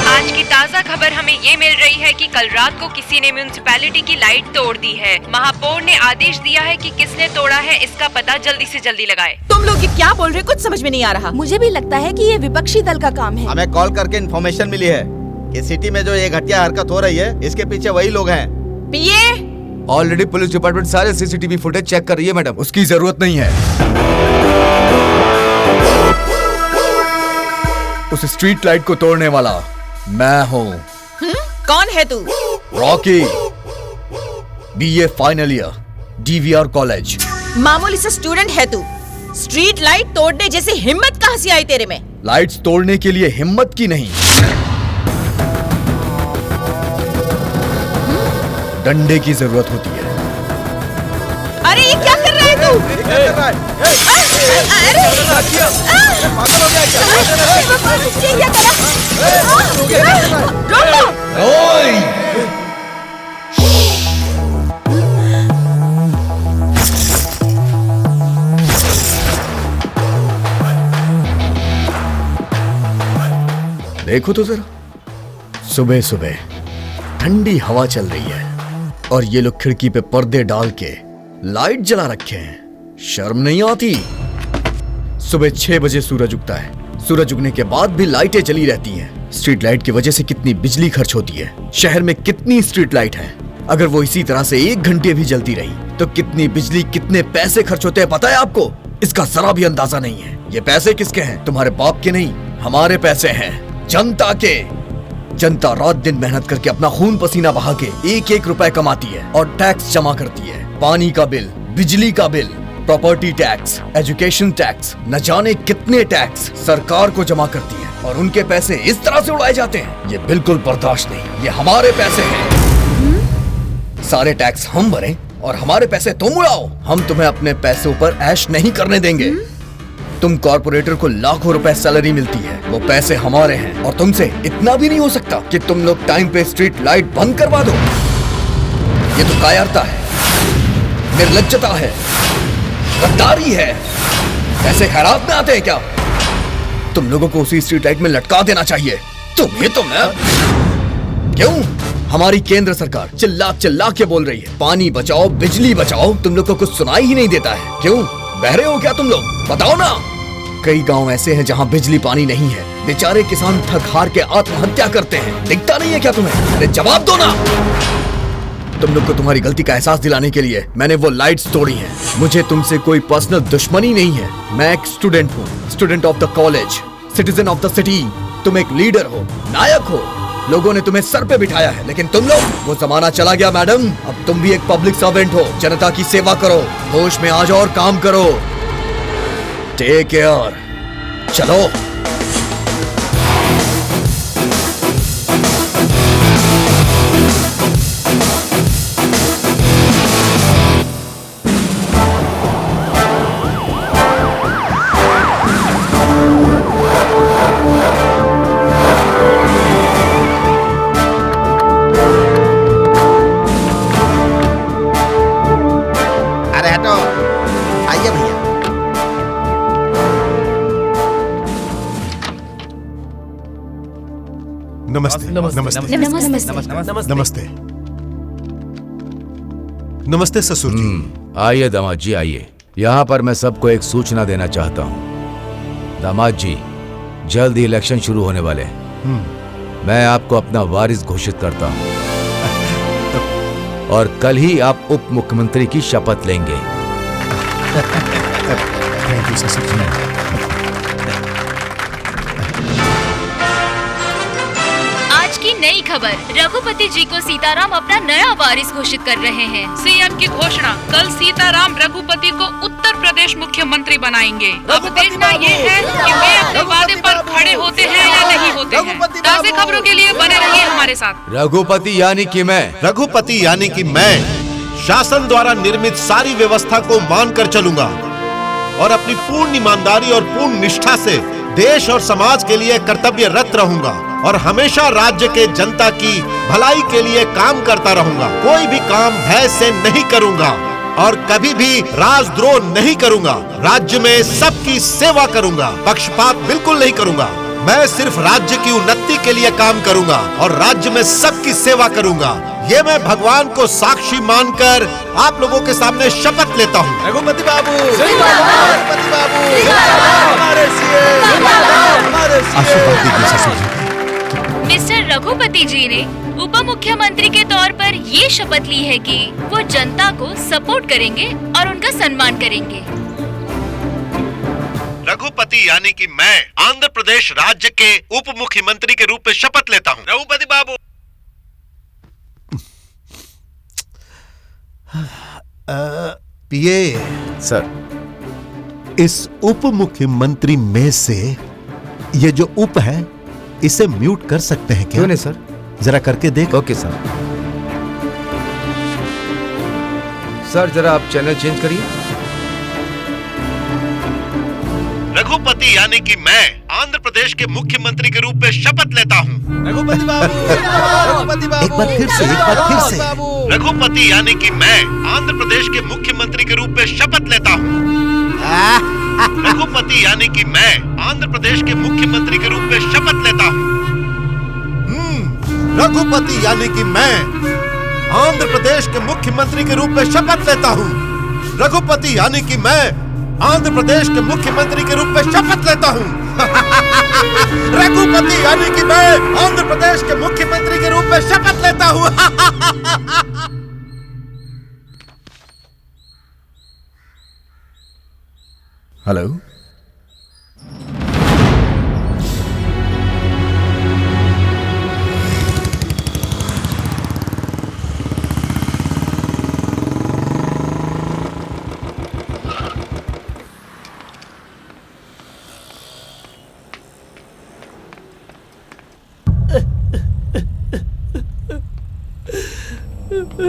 आज की ताज़ा खबर हमें ये मिल रही है कि कल रात को किसी ने म्युनिसिपैलिटी की लाइट तोड़ दी है। महापौर ने आदेश दिया है कि किसने तोड़ा है इसका पता जल्दी से जल्दी लगाए। तुम लोग ये क्या बोल रहे हो? कुछ समझ में नहीं आ रहा। मुझे भी लगता है कि ये विपक्षी दल का काम है। हमें कॉल करके इन्फॉर्मेशन मिली है कि सिटी में जो ये घटिया हरकत हो रही है, इसके पीछे वही लोग हैं। पीए ऑलरेडी पुलिस डिपार्टमेंट सारे सीसीटीवी फुटेज चेक कर रही है मैडम। उसकी जरूरत नहीं है। उस स्ट्रीट लाइट को तोड़ने वाला मैं हूँ। कौन है तू? Rocky, BA final year, DVR college. मामूली सा स्टूडेंट है तू, स्ट्रीट लाइट तोड़ने जैसी हिम्मत कहाँ से आई तेरे में? लाइट्स तोड़ने के लिए हिम्मत की नहीं, डंडे की जरूरत होती है। अरे ये क्या कर रहा है तू? देखो तो जरा, सुबह सुबह ठंडी हवा चल रही है और ये लोग खिड़की पे पर्दे डाल के लाइट जला रखे हैं। शर्म नहीं आती? सुबह 6 बजे सूरज उगता है, सूरज उगने के बाद भी लाइटें जली रहती हैं। स्ट्रीट लाइट की वजह से कितनी बिजली खर्च होती है। शहर में कितनी स्ट्रीट लाइट है, अगर वो इसी तरह से 1 घंटे भी जलती रही तो कितनी बिजली, कितने पैसे खर्च होते हैं पता है आपको? इसका जरा भी अंदाजा नहीं है। ये पैसे किसके हैं? तुम्हारे बाप के नहीं, हमारे पैसे हैं, जनता के। जनता रात दिन मेहनत करके अपना खून पसीना बहा के 1-1 रुपए कमाती है और टैक्स जमा करती है। पानी का बिल, बिजली का bill, property tax, education tax, न जाने कितने टैक्स सरकार को जमा करती है और उनके पैसे इस तरह से उड़ाए जाते हैं। ये बिल्कुल बर्दाश्त नहीं। ये हमारे पैसे हैं। सारे टैक्स हम भरें और हमारे पैसे तुम उड़ाओ। हम तुम्हें अपने पैसों पर ऐश नहीं करने देंगे। तुम कॉर्पोरेटर को लाखों रुपए सैलरी मिलती है, वो पैसे हमारे हैं और तुमसे इतना भी नहीं हो सकता कि तुम लोग टाइम पे स्ट्रीट लाइट बंद करवा दो। ये तो कायरता है, निर्लज्जता है, गद्दारी है। ऐसे खैरात में आते हैं क्या? तुम लोगों को उसी स्ट्रीट लाइट में लटका देना चाहिए। तुम्हें तो मैं क्यों? हमारी केंद्र सरकार चिल्ला चिल्ला के बोल रही है पानी बचाओ, बिजली बचाओ। तुम लोग को कुछ सुनाई ही नहीं देता है। क्यों? बहरे हो क्या तुम लोग? बताओ ना। कई गांव ऐसे हैं जहां बिजली पानी नहीं है। बेचारे किसान थक हार के आत्महत्या करते हैं। दिखता नहीं है क्या तुम्हें? अरे जवाब दो ना। तुम लोग को तुम्हारी गलती का एहसास दिलाने के लिए मैंने वो लाइट्स तोड़ी हैं। मुझे तुमसे कोई पर्सनल दुश्मनी नहीं है। मैं एक स्टूडेंट हूँ, student of the college, citizen of the city. तुम एक लीडर हो, नायक हो। लोगों ने तुम्हें सर पे बिठाया है, लेकिन तुम लोग, वो जमाना चला गया मैडम। अब तुम भी एक पब्लिक सर्वेंट हो, जनता की सेवा करो, होश में आ जाओ और काम करो। Take care. चलो। अरे हटो, आइए भैया। नमस्ते नमस्ते नमस्ते नमस्ते ससुर जी। आइए दामाद जी आइए। यहाँ पर मैं सबको एक सूचना देना चाहता हूँ। दामाद जी, जल्द ही इलेक्शन शुरू होने वाले हैं। मैं आपको अपना वारिस घोषित करता हूँ और कल ही आप उप मुख्यमंत्री की शपथ लेंगे। थैंक यू ससुर जी। आज की नई खबर, रघुपति जी को सीताराम अपना नया वारिस घोषित कर रहे हैं। सीएम की घोषणा, कल सीताराम रघुपति को उत्तर प्रदेश मुख्यमंत्री बनाएंगे। अब देखना ये है कि वे अपने वादे पर खड़े होते हैं या नहीं होते हैं। ताज़ा खबरों के लिए बने रहिए हमारे साथ। रघुपति यानी कि मैं शासन द्वारा निर्मित सारी व्यवस्था को मानकर चलूंगा और अपनी पूर्ण ईमानदारी और पूर्ण निष्ठा से देश और समाज के लिए कर्तव्यरत रहूंगा और हमेशा राज्य के जनता की भलाई के लिए काम करता रहूंगा। कोई भी काम भय से नहीं करूंगा और कभी भी राजद्रोह नहीं करूंगा। राज्य में सबकी सेवा करूंगा, पक्षपात बिल्कुल नहीं करूंगा। मैं सिर्फ राज्य की उन्नति के लिए काम करूंगा और राज्य में सबकी सेवा करूंगा। ये मैं भगवान को साक्षी मानकर आप लोगों के सामने शपथ लेता हूँ। रघुपति बाबू, रघुपति बाबू, हमारे आशीर्वाद दीजिए ससुर जी। मिस्टर रघुपति जी ने उप मुख्यमंत्री के तौर पर ये शपथ ली है कि वो जनता को सपोर्ट करेंगे और उनका सम्मान करेंगे। रघुपति यानी कि मैं आंध्र प्रदेश राज्य के उप मुख्यमंत्री के रूप में शपथ लेता हूँ। रघुपति बाबू। पिए सर, इस उप मुख्यमंत्री में से ये जो उप है इसे म्यूट कर सकते हैं क्या? क्यों नहीं सर? जरा करके देख। Okay sir. सर जरा आप चैनल चेंज करिए। रघुपति यानी कि मैं आंध्र प्रदेश के मुख्यमंत्री के रूप में शपथ लेता हूँ। रघुपति बाबू, रघुपति बाबू, एक बार फिर से रघुपति यानी कि मैं आंध्र प्रदेश के मुख्यमंत्री के रूप में शपथ लेता हूँ। रघुपति यानी कि मैं आंध्र प्रदेश के मुख्यमंत्री के रूप में शपथ लेता हूँ। रघुपति यानी कि मैं आंध्र प्रदेश के मुख्यमंत्री के रूप में शपथ लेता हूँ। रघुपति यानी कि मैं आंध्र प्रदेश के मुख्यमंत्री के रूप में शपथ लेता हूँ। रघुपति यानी कि मैं आंध्र प्रदेश के मुख्यमंत्री के रूप में शपथ लेता हूँ। हेलो,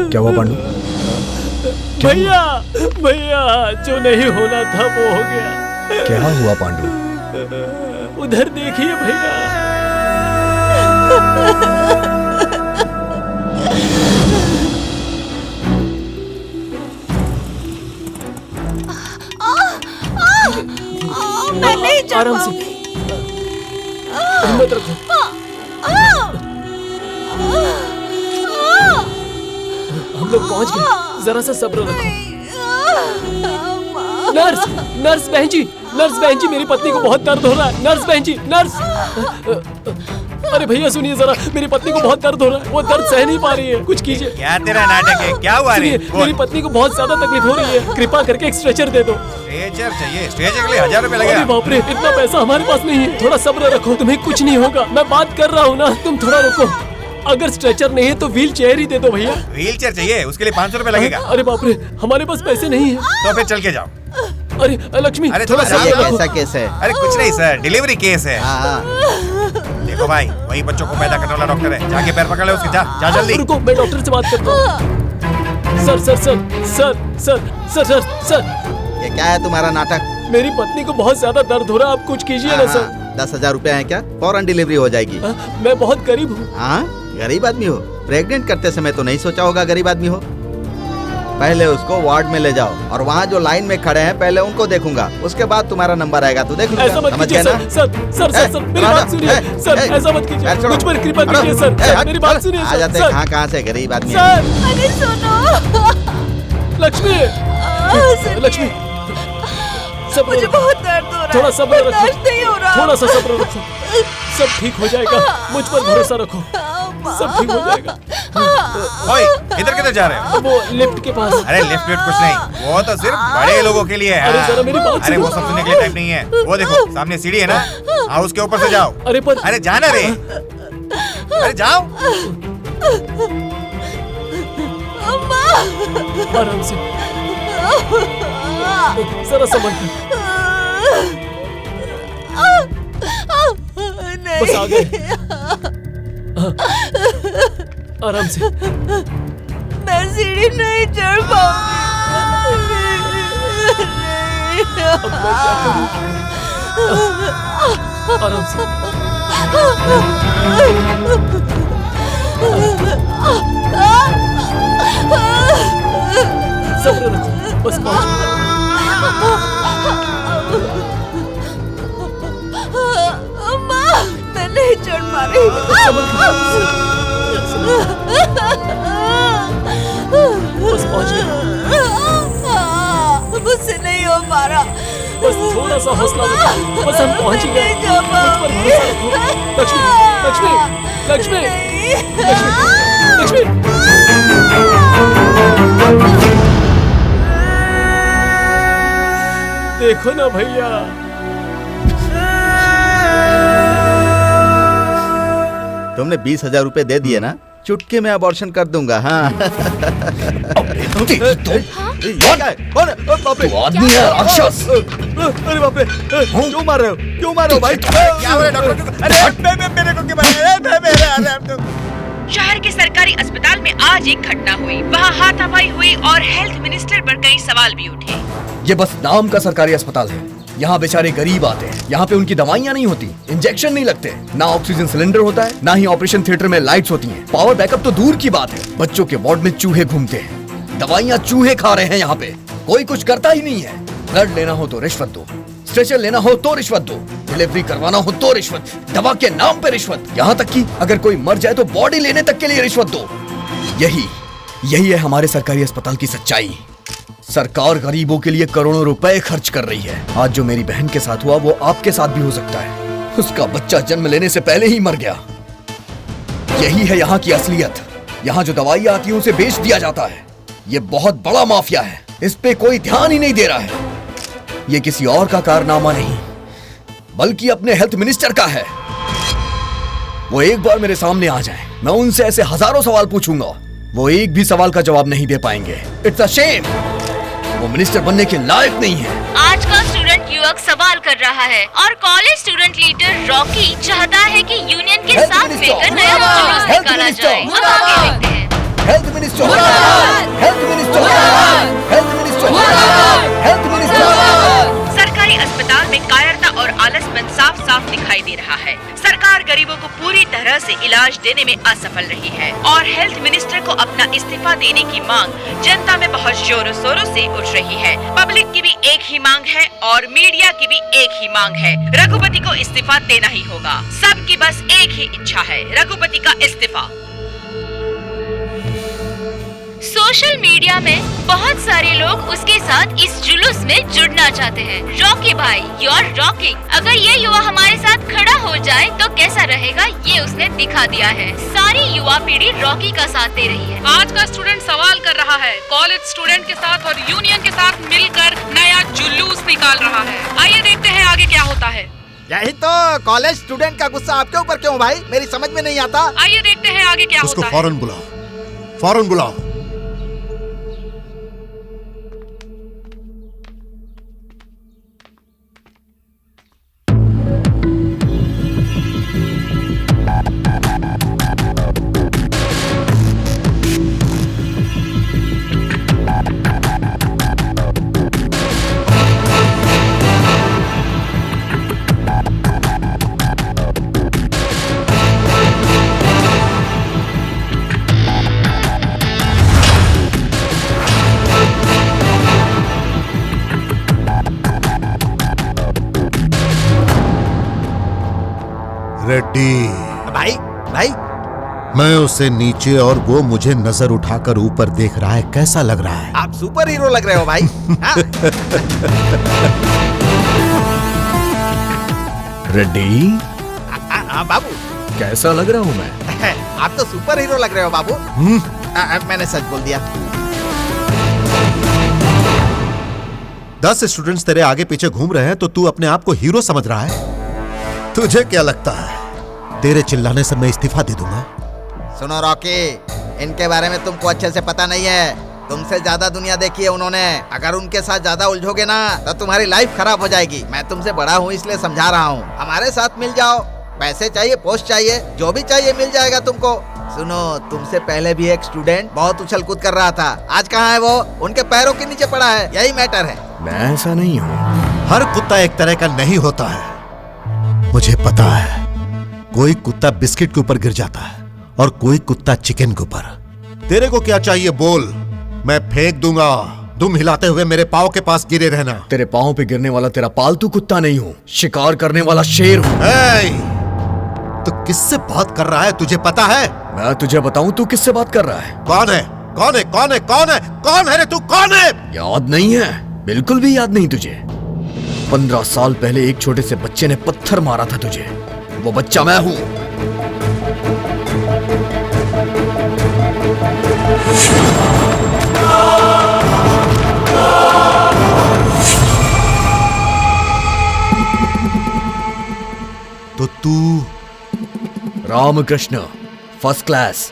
क्या हुआ पांडु? भैया भैया, जो नहीं होना था वो हो गया। क्या हुआ पांडु? उधर देखिए भैया। मैं नहीं जा आराम से, हिम्मत रखो। हम लोग पहुंच गए, जरा सा सब्र रखो। नर्स, नर्स बहन जी, मेरी पत्नी को बहुत दर्द हो रहा है। नर्स बहन जी, नर्स। अरे भैया सुनिए जरा, मेरी पत्नी को बहुत दर्द हो रहा है, वो दर्द सह नहीं पा रही है, कुछ कीजिए। क्या तेरा नाटक है? क्या हुआ रे? मेरी पत्नी को बहुत ज्यादा तकलीफ हो रही है, कृपा करके एक स्ट्रेचर दे दो। स्ट्रेचर चाहिए? स्ट्रेचर के लिए 1000 रुपए लगेगा। अरे बाप रे, इतना पैसा हमारे पास नहीं है। थोड़ा सब्र रखो, तुम्हें कुछ नहीं होगा। मैं बात कर रहा हूँ ना, तुम थोड़ा रुको। अगर स्ट्रेचर नहीं है तो व्हील चेयर ही दे दो भैया। व्हील चेयर चाहिए? उसके लिए 500 रुपए लगेगा। अरे बाप रे, हमारे पास पैसे नहीं है। तो फिर चल के जाओ। अरे लक्ष्मी, अरे थोड़ा सा कैसा केस है? अरे कुछ नहीं सर, डिलीवरी केस है। देखो भाई, वही बच्चों को पैदा करने वाला डॉक्टर है, जाके पैर पकड़ ले उसके। जा जल्दी। रुको, मैं डॉक्टर से बात करता हूँ। Sir sir sir sir sir sir sir sir, ये क्या है तुम्हारा नाटक? मेरी पत्नी को बहुत ज्यादा दर्द हो रहा है, आप कुछ कीजिए ना सर। 10,000 रुपए है क्या? फौरन डिलीवरी हो जाएगी। मैं बहुत गरीब हूँ। हाँ, गरीब आदमी हो? प्रेग्नेंट करते समय तो नहीं सोचा होगा गरीब आदमी हो। पहले उसको वार्ड में ले जाओ और वहाँ जो लाइन में खड़े हैं पहले उनको देखूंगा, उसके बाद तुम्हारा नंबर आएगा तो देख लूंगा। समझ गए ना? सर मेरी बात सुनिए सर, ऐसा मत कीजिए, मुझ पर कृपा कीजिए सर, मेरी बात सुनिए। आ जाते कहाँ से गरीब आदमी। अरे सुनो लक्ष्मी, लक्ष्मी मुझे बहुत दर्द हो रहा है, थोड़ा सब्र रखो, बर्दाश्त नहीं हो रहा। थोड़ा सा सब्र रखो, सब ठीक हो जाएगा, मुझ पर भरोसा रखो, सब ठीक हो जाएगा। ओए, इधर किधर जा रहे हो? वो लिफ्ट के पास। अरे लिफ्ट कुछ नहीं, वो तो सिर्फ बड़े लोगों के लिए है। अरे जरा मेरी बात अरे वो सब सुनने के लिए टाइम नहीं है। वो देखो सामने सीढ़ी है ना, हाँ उसके ऊपर से जाओ। अरे जाना रे, अरे जाओ। आराम से, जरा संभल कर। बस आ गए, आराम से। मैं सीढ़ी नहीं चढ़ पाऊंगी। आराम से। सब्र रखो, बस पहुंच। मैं नहीं चढ़ पा रही। बस पहुंच गए। मुझसे नहीं हो पा रहा। बस थोड़ा सा हौसला रखो, बस हम पहुंच ही गए। मुझ पर भरोसा रखो। लक्ष्मी, लक्ष्मी, लक्ष्मी, लक्ष्मी, देखो ना भैया। तुमने 20,000 रुपए दे दिए ना, चुटके में अबॉर्शन कर दूंगा। हाँ आदमी है राक्षस। अरे बाप रे, क्यों मार रहे हो, क्यों मार रहे हो भाई? क्या हो रहा है डॉक्टर? अरे मेरे को क्यों मार रहे हो? शहर के सरकारी अस्पताल में आज एक घटना हुई। वहाँ हाथापाई हुई और हेल्थ मिनिस्टर पर कई सवाल भी उठे। ये बस नाम का सरकारी अस्पताल है। यहाँ बेचारे गरीब आते हैं, यहाँ पे उनकी दवाइयाँ नहीं होती, इंजेक्शन नहीं लगते, ना ऑक्सीजन सिलेंडर होता है, ना ही ऑपरेशन थिएटर में लाइट्स होती हैं। पावर बैकअप तो दूर की बात है, बच्चों के वार्ड में चूहे घूमते हैं, दवाइयाँ चूहे खा रहे हैं। यहाँ पे कोई कुछ करता ही नहीं है। ब्लड लेना हो तो रिश्वत दो, स्ट्रेचर लेना हो तो रिश्वत दो, डिलीवरी करवाना हो तो रिश्वत, दवा के नाम पे रिश्वत, यहाँ तक कि अगर कोई मर जाए तो बॉडी लेने तक के लिए रिश्वत दो। यही है हमारे सरकारी अस्पताल की सच्चाई। सरकार गरीबों के लिए करोड़ों रुपए खर्च कर रही है। आज जो मेरी बहन के साथ हुआ वो आपके साथ भी हो सकता है। उसका बच्चा जन्म लेने से पहले ही मर गया। यही है यहाँ की असलियत। यहाँ जो दवाइयाँ आती हैं उसे बेच दिया जाता है। ये बहुत बड़ा माफिया है, इस पे कोई ध्यान ही नहीं दे रहा है। ये किसी और का कारनामा नहीं बल्कि अपने हेल्थ मिनिस्टर का है। वो एक बार मेरे सामने आ जाए, मैं उनसे ऐसे हजारों सवाल पूछूंगा, वो एक भी सवाल का जवाब नहीं दे पाएंगे। It's a shame. वो मिनिस्टर बनने के लायक नहीं है। आज का स्टूडेंट युवक सवाल कर रहा है और कॉलेज स्टूडेंट लीडर रॉकी चाहता है कि यूनियन के साथ मिलकर नया जुलूस निकाला जाए। हम आगे देखते हैं। Health minister, health minister, health minister, health minister. सरकारी अस्पताल में कायरता और आलसपन साफ साफ दिखाई दे रहा है। सरकार गरीबों को पूरी तरह से इलाज देने में असफल रही है और हेल्थ मिनिस्टर को अपना इस्तीफा देने की मांग जनता में बहुत जोरों शोरों से उठ रही है। पब्लिक की भी एक ही मांग है और मीडिया की भी एक ही मांग है। रघुपति को इस्तीफा देना ही होगा। सबकी बस एक ही इच्छा है, रघुपति का इस्तीफा। सोशल मीडिया में बहुत सारे लोग उसके साथ इस जुलूस में जुड़ना चाहते हैं। रॉकी भाई, यू आर रॉकिंग। अगर ये युवा हमारे साथ खड़ा हो जाए तो कैसा रहेगा, ये उसने दिखा दिया है। सारी युवा पीढ़ी रॉकी का साथ दे रही है। आज का स्टूडेंट सवाल कर रहा है, कॉलेज स्टूडेंट के साथ और यूनियन के साथ मिलकर नया जुलूस निकाल रहा है। आइए देखते हैं आगे क्या होता है। यही तो कॉलेज स्टूडेंट का गुस्सा आपके ऊपर क्यों भाई, मेरी समझ में नहीं आता। आइए देखते हैं आगे क्या उसको होता है। फौरन बुलाओ, फौरन बुलाओ। रेड्डी। भाई भाई मैं उसे नीचे और वो मुझे नजर उठाकर ऊपर देख रहा है, कैसा लग रहा है? आप सुपर हीरो लग रहे हो भाई। हाँ? रेड्डी, हाँ बाबू, कैसा लग रहा हूँ मैं? आप तो सुपर हीरो लग रहे हो बाबू। मैंने सच बोल दिया। 10 स्टूडेंट्स तेरे आगे पीछे घूम रहे हैं तो तू अपने आप को हीरो समझ रहा है? तुझे क्या लगता है तेरे चिल्लाने से मैं इस्तीफा दे दूंगा? सुनो रॉकी, इनके बारे में तुमको अच्छे से पता नहीं है। तुमसे ज्यादा दुनिया देखी है उन्होंने। अगर उनके साथ ज्यादा उलझोगे ना तो तुम्हारी लाइफ खराब हो जाएगी। मैं तुमसे बड़ा हूँ इसलिए समझा रहा हूँ। हमारे साथ मिल जाओ। पैसे चाहिए, पोस्ट चाहिए, जो भी चाहिए मिल जाएगा तुमको। सुनो, तुमसे पहले भी एक स्टूडेंट बहुत उछल कूद कर रहा था। आज कहाँ है वो? उनके पैरों के नीचे पड़ा है। यही मैटर है। मैं ऐसा नहीं हूँ। हर कुत्ता एक तरह का नहीं होता है, मुझे पता है। कोई कुत्ता बिस्किट के ऊपर गिर जाता है और कोई कुत्ता चिकन के ऊपर। तेरे को क्या चाहिए बोल, मैं फेंक दूंगा। तुम हिलाते हुए मेरे पाँव के पास गिरे रहना। तेरे पाँव पे गिरने वाला तेरा पालतू कुत्ता नहीं हूँ, शिकार करने वाला शेर हूँ। तो किससे बात कर रहा है तुझे पता है? मैं तुझे बताऊं तू किससे बात कर रहा है? कौन है? कौन है? कौन है? कौन है? कौन है रे तू? कौन है? याद नहीं है? बिल्कुल भी याद नहीं तुझे? 15 साल पहले एक छोटे से बच्चे ने पत्थर मारा था तुझे। वो बच्चा मैं हूं। तो तू Ramakrishna, first class,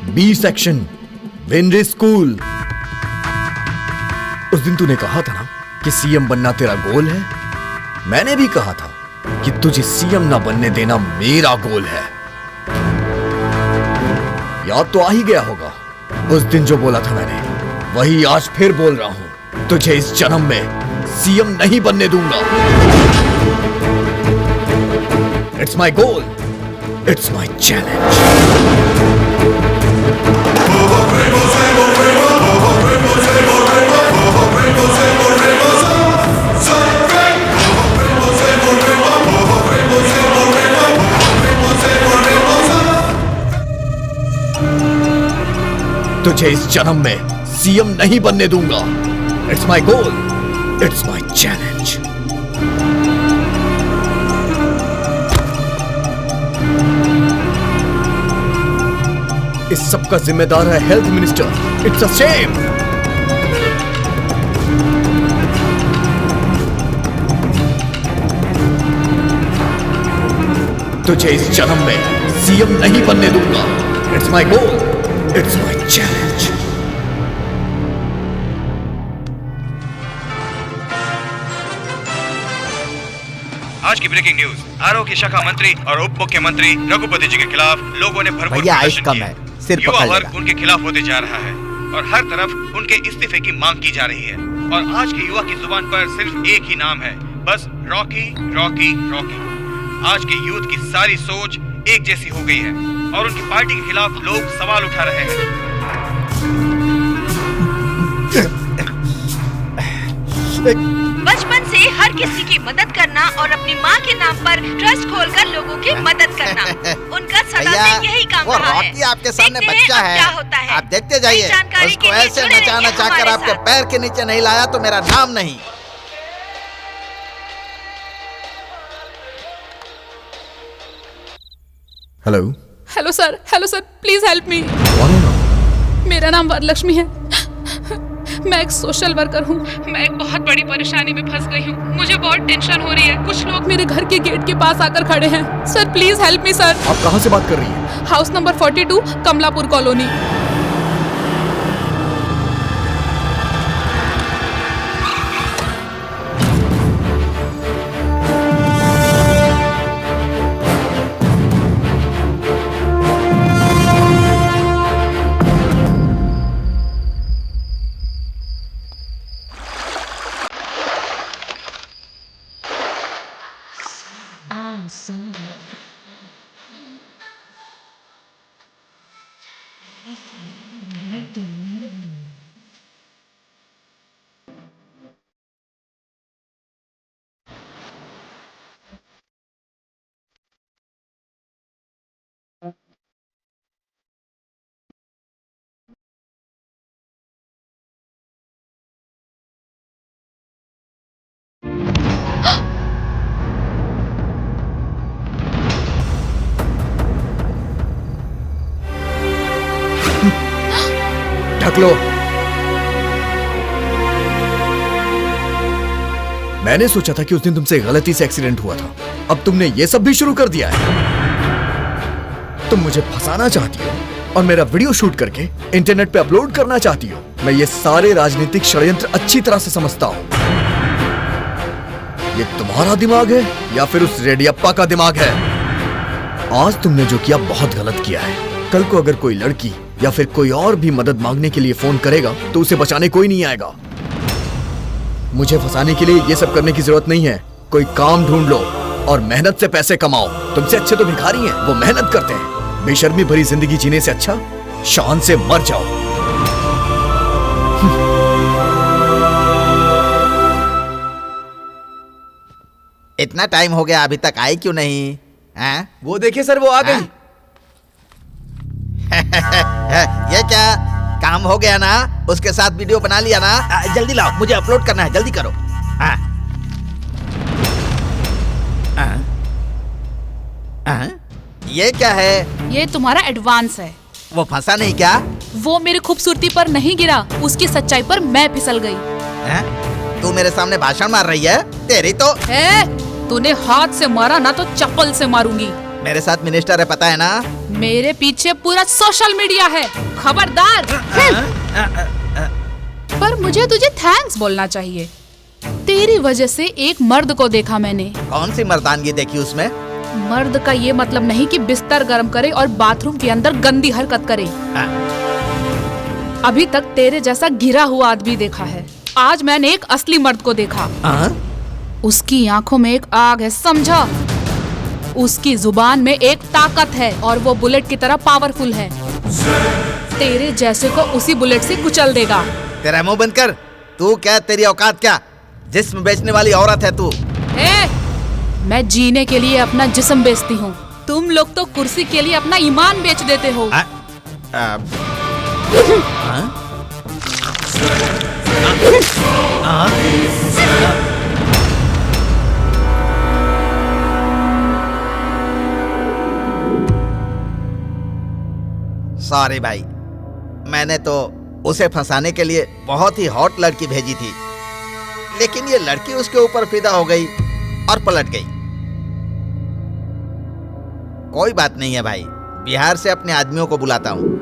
B section, वेनरे स्कूल। उस दिन तूने कहा था ना कि सीएम बनना तेरा गोल है। मैंने भी कहा था कि तुझे सीएम ना बनने देना मेरा गोल है। याद तो आ ही गया होगा उस दिन जो बोला था मैंने, वही आज फिर बोल रहा हूं। तुझे इस जन्म में सीएम नहीं बनने दूंगा। It's my goal, it's my challenge. तुझे इस जन्म में सीएम नहीं बनने दूंगा। It's my goal, it's my challenge. इस सब का जिम्मेदार है health minister. It's a shame. तुझे इस जन्म में सीएम नहीं बनने दूंगा। It's my goal, it's my challenge. आज की ब्रेकिंग न्यूज। आरोग्य शाखा मंत्री और उप मुख्यमंत्री रघुपति जी के खिलाफ लोगों ने भरपूर भैया आइस प्रदर्शन कम है, किया। सिर युवा पकड़ वर्ग लेगा। उनके खिलाफ होते जा रहा है और हर तरफ उनके इस्तीफे की मांग की जा रही है। और आज के युवा की जुबान पर सिर्फ एक ही नाम है, बस रॉकी रॉकी रॉकी। आज के यूथ की सारी सोच एक जैसी हो गई है और उनकी पार्टी के खिलाफ लोग सवाल उठा रहे हैं। बचपन से हर किसी की मदद करना और अपनी माँ के नाम पर ट्रस्ट खोलकर लोगों की मदद करना, उनका सदा से यही काम वो रहा है। रॉकी आपके सामने देखते हैं बच्चा अब है, क्या होता है। आप देखते जाइए। नई जानकारी उसको के लिए ऐसे जुड़े नचा रहिए नचा कर हमारे आपके साथ। पैर के नीचे नहीं लाया तो मेरा नाम नहीं। Hello. Hello sir, please help me. मेरा नाम वरलक्ष्मी है। मैं एक सोशल वर्कर हूँ। मैं एक बहुत बड़ी परेशानी में फंस गई हूँ। मुझे बहुत टेंशन हो रही है। कुछ लोग मेरे घर के गेट के पास आकर खड़े हैं। Sir please help me sir. आप कहाँ से बात कर रही हैं? House number 42, Kamalapur colony. ढक लो। मैंने सोचा था कि उस दिन तुमसे गलती से एक्सीडेंट हुआ था, अब तुमने ये सब भी शुरू कर दिया है। तुम मुझे फंसाना चाहती हो और मेरा वीडियो शूट करके इंटरनेट पे अपलोड करना चाहती हो। मैं ये सारे राजनीतिक षड्यंत्र अच्छी तरह से समझता हूं। ये तुम्हारा दिमाग है या फिर उस रेडियप्पा का दिमाग है? आज तुमने जो किया बहुत गलत किया है। कल को अगर कोई लड़की या फिर कोई और भी मदद मांगने के लिए फोन करेगा तो उसे बचाने कोई नहीं आएगा। मुझे फंसाने के लिए ये सब करने की जरूरत नहीं है। कोई काम ढूंढ लो और मेहनत से पैसे कमाओ। तुमसे अच्छे तो भिखारी हैं, वो मेहनत करते हैं। बेशर्मी भरी जिंदगी जीने से अच्छा शान से मर जाओ। इतना टाइम हो गया, अभी तक आई क्यों नहीं? हैं? वो देखिए सर, वो आ गई। ये क्या काम हो गया ना? उसके साथ वीडियो बना लिया ना? जल्दी लाओ, मुझे अपलोड करना है, जल्दी करो। ये क्या है? ये तुम्हारा एडवांस है। वो फंसा नहीं क्या? वो मेरी खूबसूरती पर नहीं गिरा, उसकी सच्चाई पर मैं फिसल गई। तू मेरे सामने भाषण मार रही है? तेरी तो तूने हाथ से मारा ना तो चप्पल से मारूंगी। मेरे साथ मिनिस्टर है, पता है ना? मेरे पीछे पूरा सोशल मीडिया है, खबरदार। पर मुझे तुझे थैंक्स बोलना चाहिए। तेरी वजह से एक मर्द को देखा मैंने। कौन सी मर्दानगी देखी उसमें? मर्द का ये मतलब नहीं कि बिस्तर गर्म करे और बाथरूम के अंदर गंदी हरकत करे। अभी तक तेरे जैसा घिरा हुआ आदमी देखा है, आज मैंने एक असली मर्द को देखा। उसकी आंखों में एक आग है, समझा? उसकी जुबान में एक ताकत है और वो बुलेट की तरह पावरफुल है। तेरे जैसे को उसी बुलेट से कुचल देगा। तेरा मुंह बंद कर। तू क्या, तेरी औकात क्या? जिस्म बेचने वाली औरत है तू। मैं जीने के लिए अपना जिस्म बेचती हूँ, तुम लोग तो कुर्सी के लिए अपना ईमान बेच देते हो। सॉरी भाई, मैंने तो उसे फंसाने के लिए बहुत ही हॉट लड़की भेजी थी, लेकिन ये लड़की उसके ऊपर फिदा हो गई और पलट गई। कोई बात नहीं है भाई, बिहार से अपने आदमियों को बुलाता हूँ।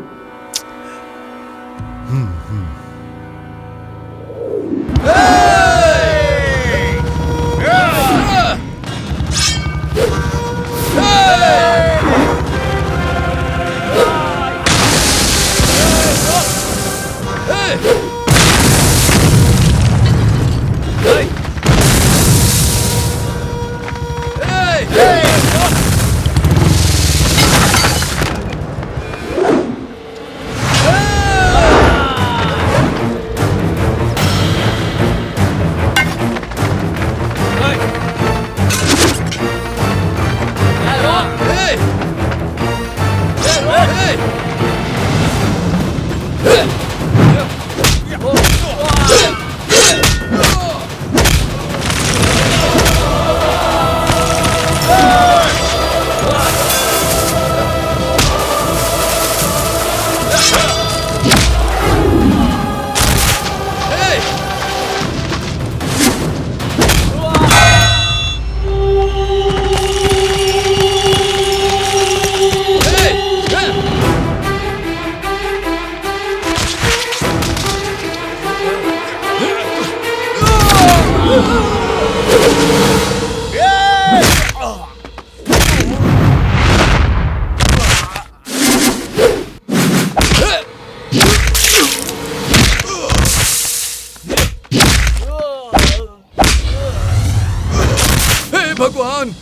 भगवान!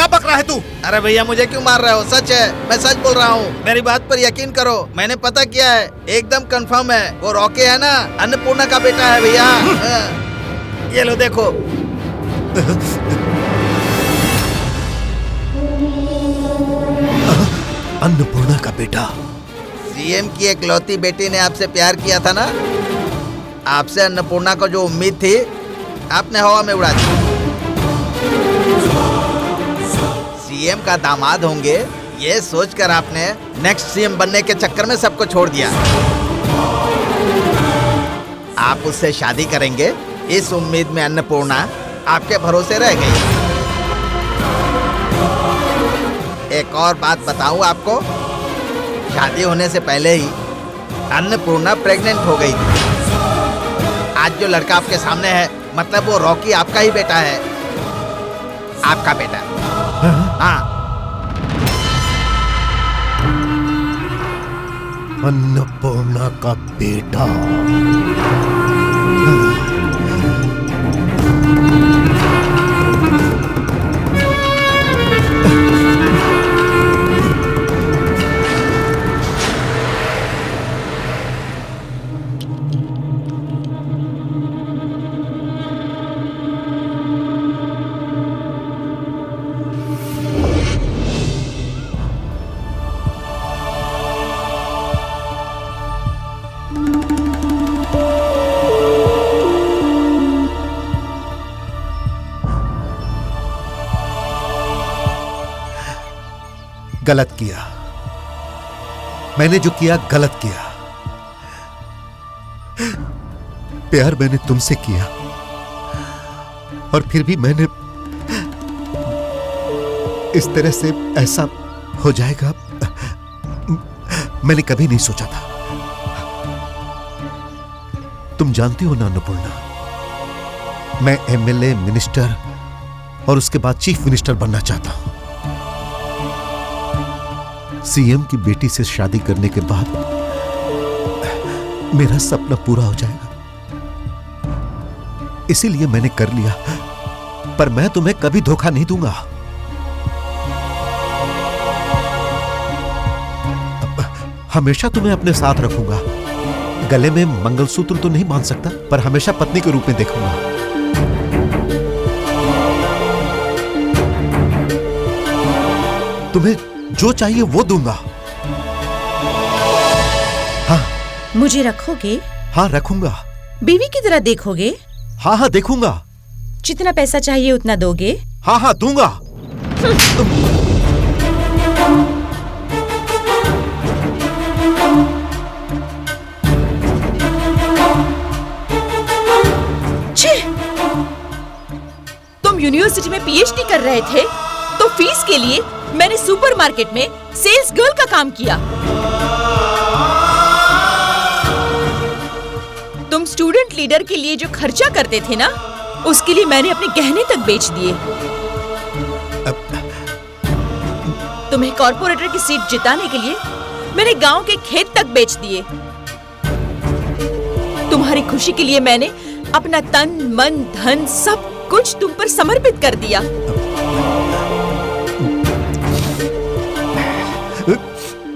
क्या बक रहा है तू? अरे भैया मुझे क्यों मार रहे हो? सच है, मैं सच बोल रहा हूँ। मेरी बात पर यकीन करो, मैंने पता किया है, एकदम कंफर्म है। वो रॉकी है ना, अन्नपूर्णा का बेटा है भैया। ये लो देखो। अन्नपूर्णा का बेटा? सीएम की एकलौती बेटी ने आपसे प्यार किया था ना? आपसे अन्नपूर्णा को जो उम्मीद थी, आपने हवा में उड़ा दी। सीएम का दामाद होंगे ये सोचकर आपने नेक्स्ट सीएम बनने के चक्कर में सबको छोड़ दिया। आप उससे शादी करेंगे इस उम्मीद में अन्नपूर्णा आपके भरोसे रह गई। एक और बात बताऊं आपको, शादी होने से पहले ही अन्नपूर्णा प्रेग्नेंट हो गई थी। आज जो लड़का आपके सामने है, मतलब वो रॉकी आपका ही बेटा है। आपका बेटा। हाँ। अन्नपूर्णा का बेटा। गलत किया, मैंने जो किया गलत किया। प्यार मैंने तुमसे किया और फिर भी मैंने इस तरह से ऐसा हो जाएगा मैंने कभी नहीं सोचा था। तुम जानती हो ना अन्नपूर्णा, मैं एमएलए, मिनिस्टर और उसके बाद चीफ मिनिस्टर बनना चाहता हूं। सीएम की बेटी से शादी करने के बाद मेरा सपना पूरा हो जाएगा, इसीलिए मैंने कर लिया। पर मैं तुम्हें कभी धोखा नहीं दूंगा। हमेशा तुम्हें अपने साथ रखूंगा। गले में मंगलसूत्र तो नहीं बांध सकता, पर हमेशा पत्नी के रूप में देखूंगा। तुम्हें जो चाहिए वो दूंगा। हाँ। मुझे रखोगे? हाँ रखूंगा। बीवी की तरह देखोगे? हाँ हाँ देखूंगा। जितना पैसा चाहिए उतना दोगे? हाँ हाँ दूंगा। तुम यूनिवर्सिटी में पीएचडी कर रहे थे तो फीस के लिए मैंने सुपरमार्केट में सेल्स गर्ल का काम किया। तुम स्टूडेंट लीडर के लिए जो खर्चा करते थे ना, उसके लिए मैंने अपने गहने तक बेच दिए। तुम्हें कॉर्पोरेटर की सीट जिताने के लिए मैंने गांव के खेत तक बेच दिए। तुम्हारी खुशी के लिए मैंने अपना तन, मन, धन सब कुछ तुम पर समर्पित कर दिया।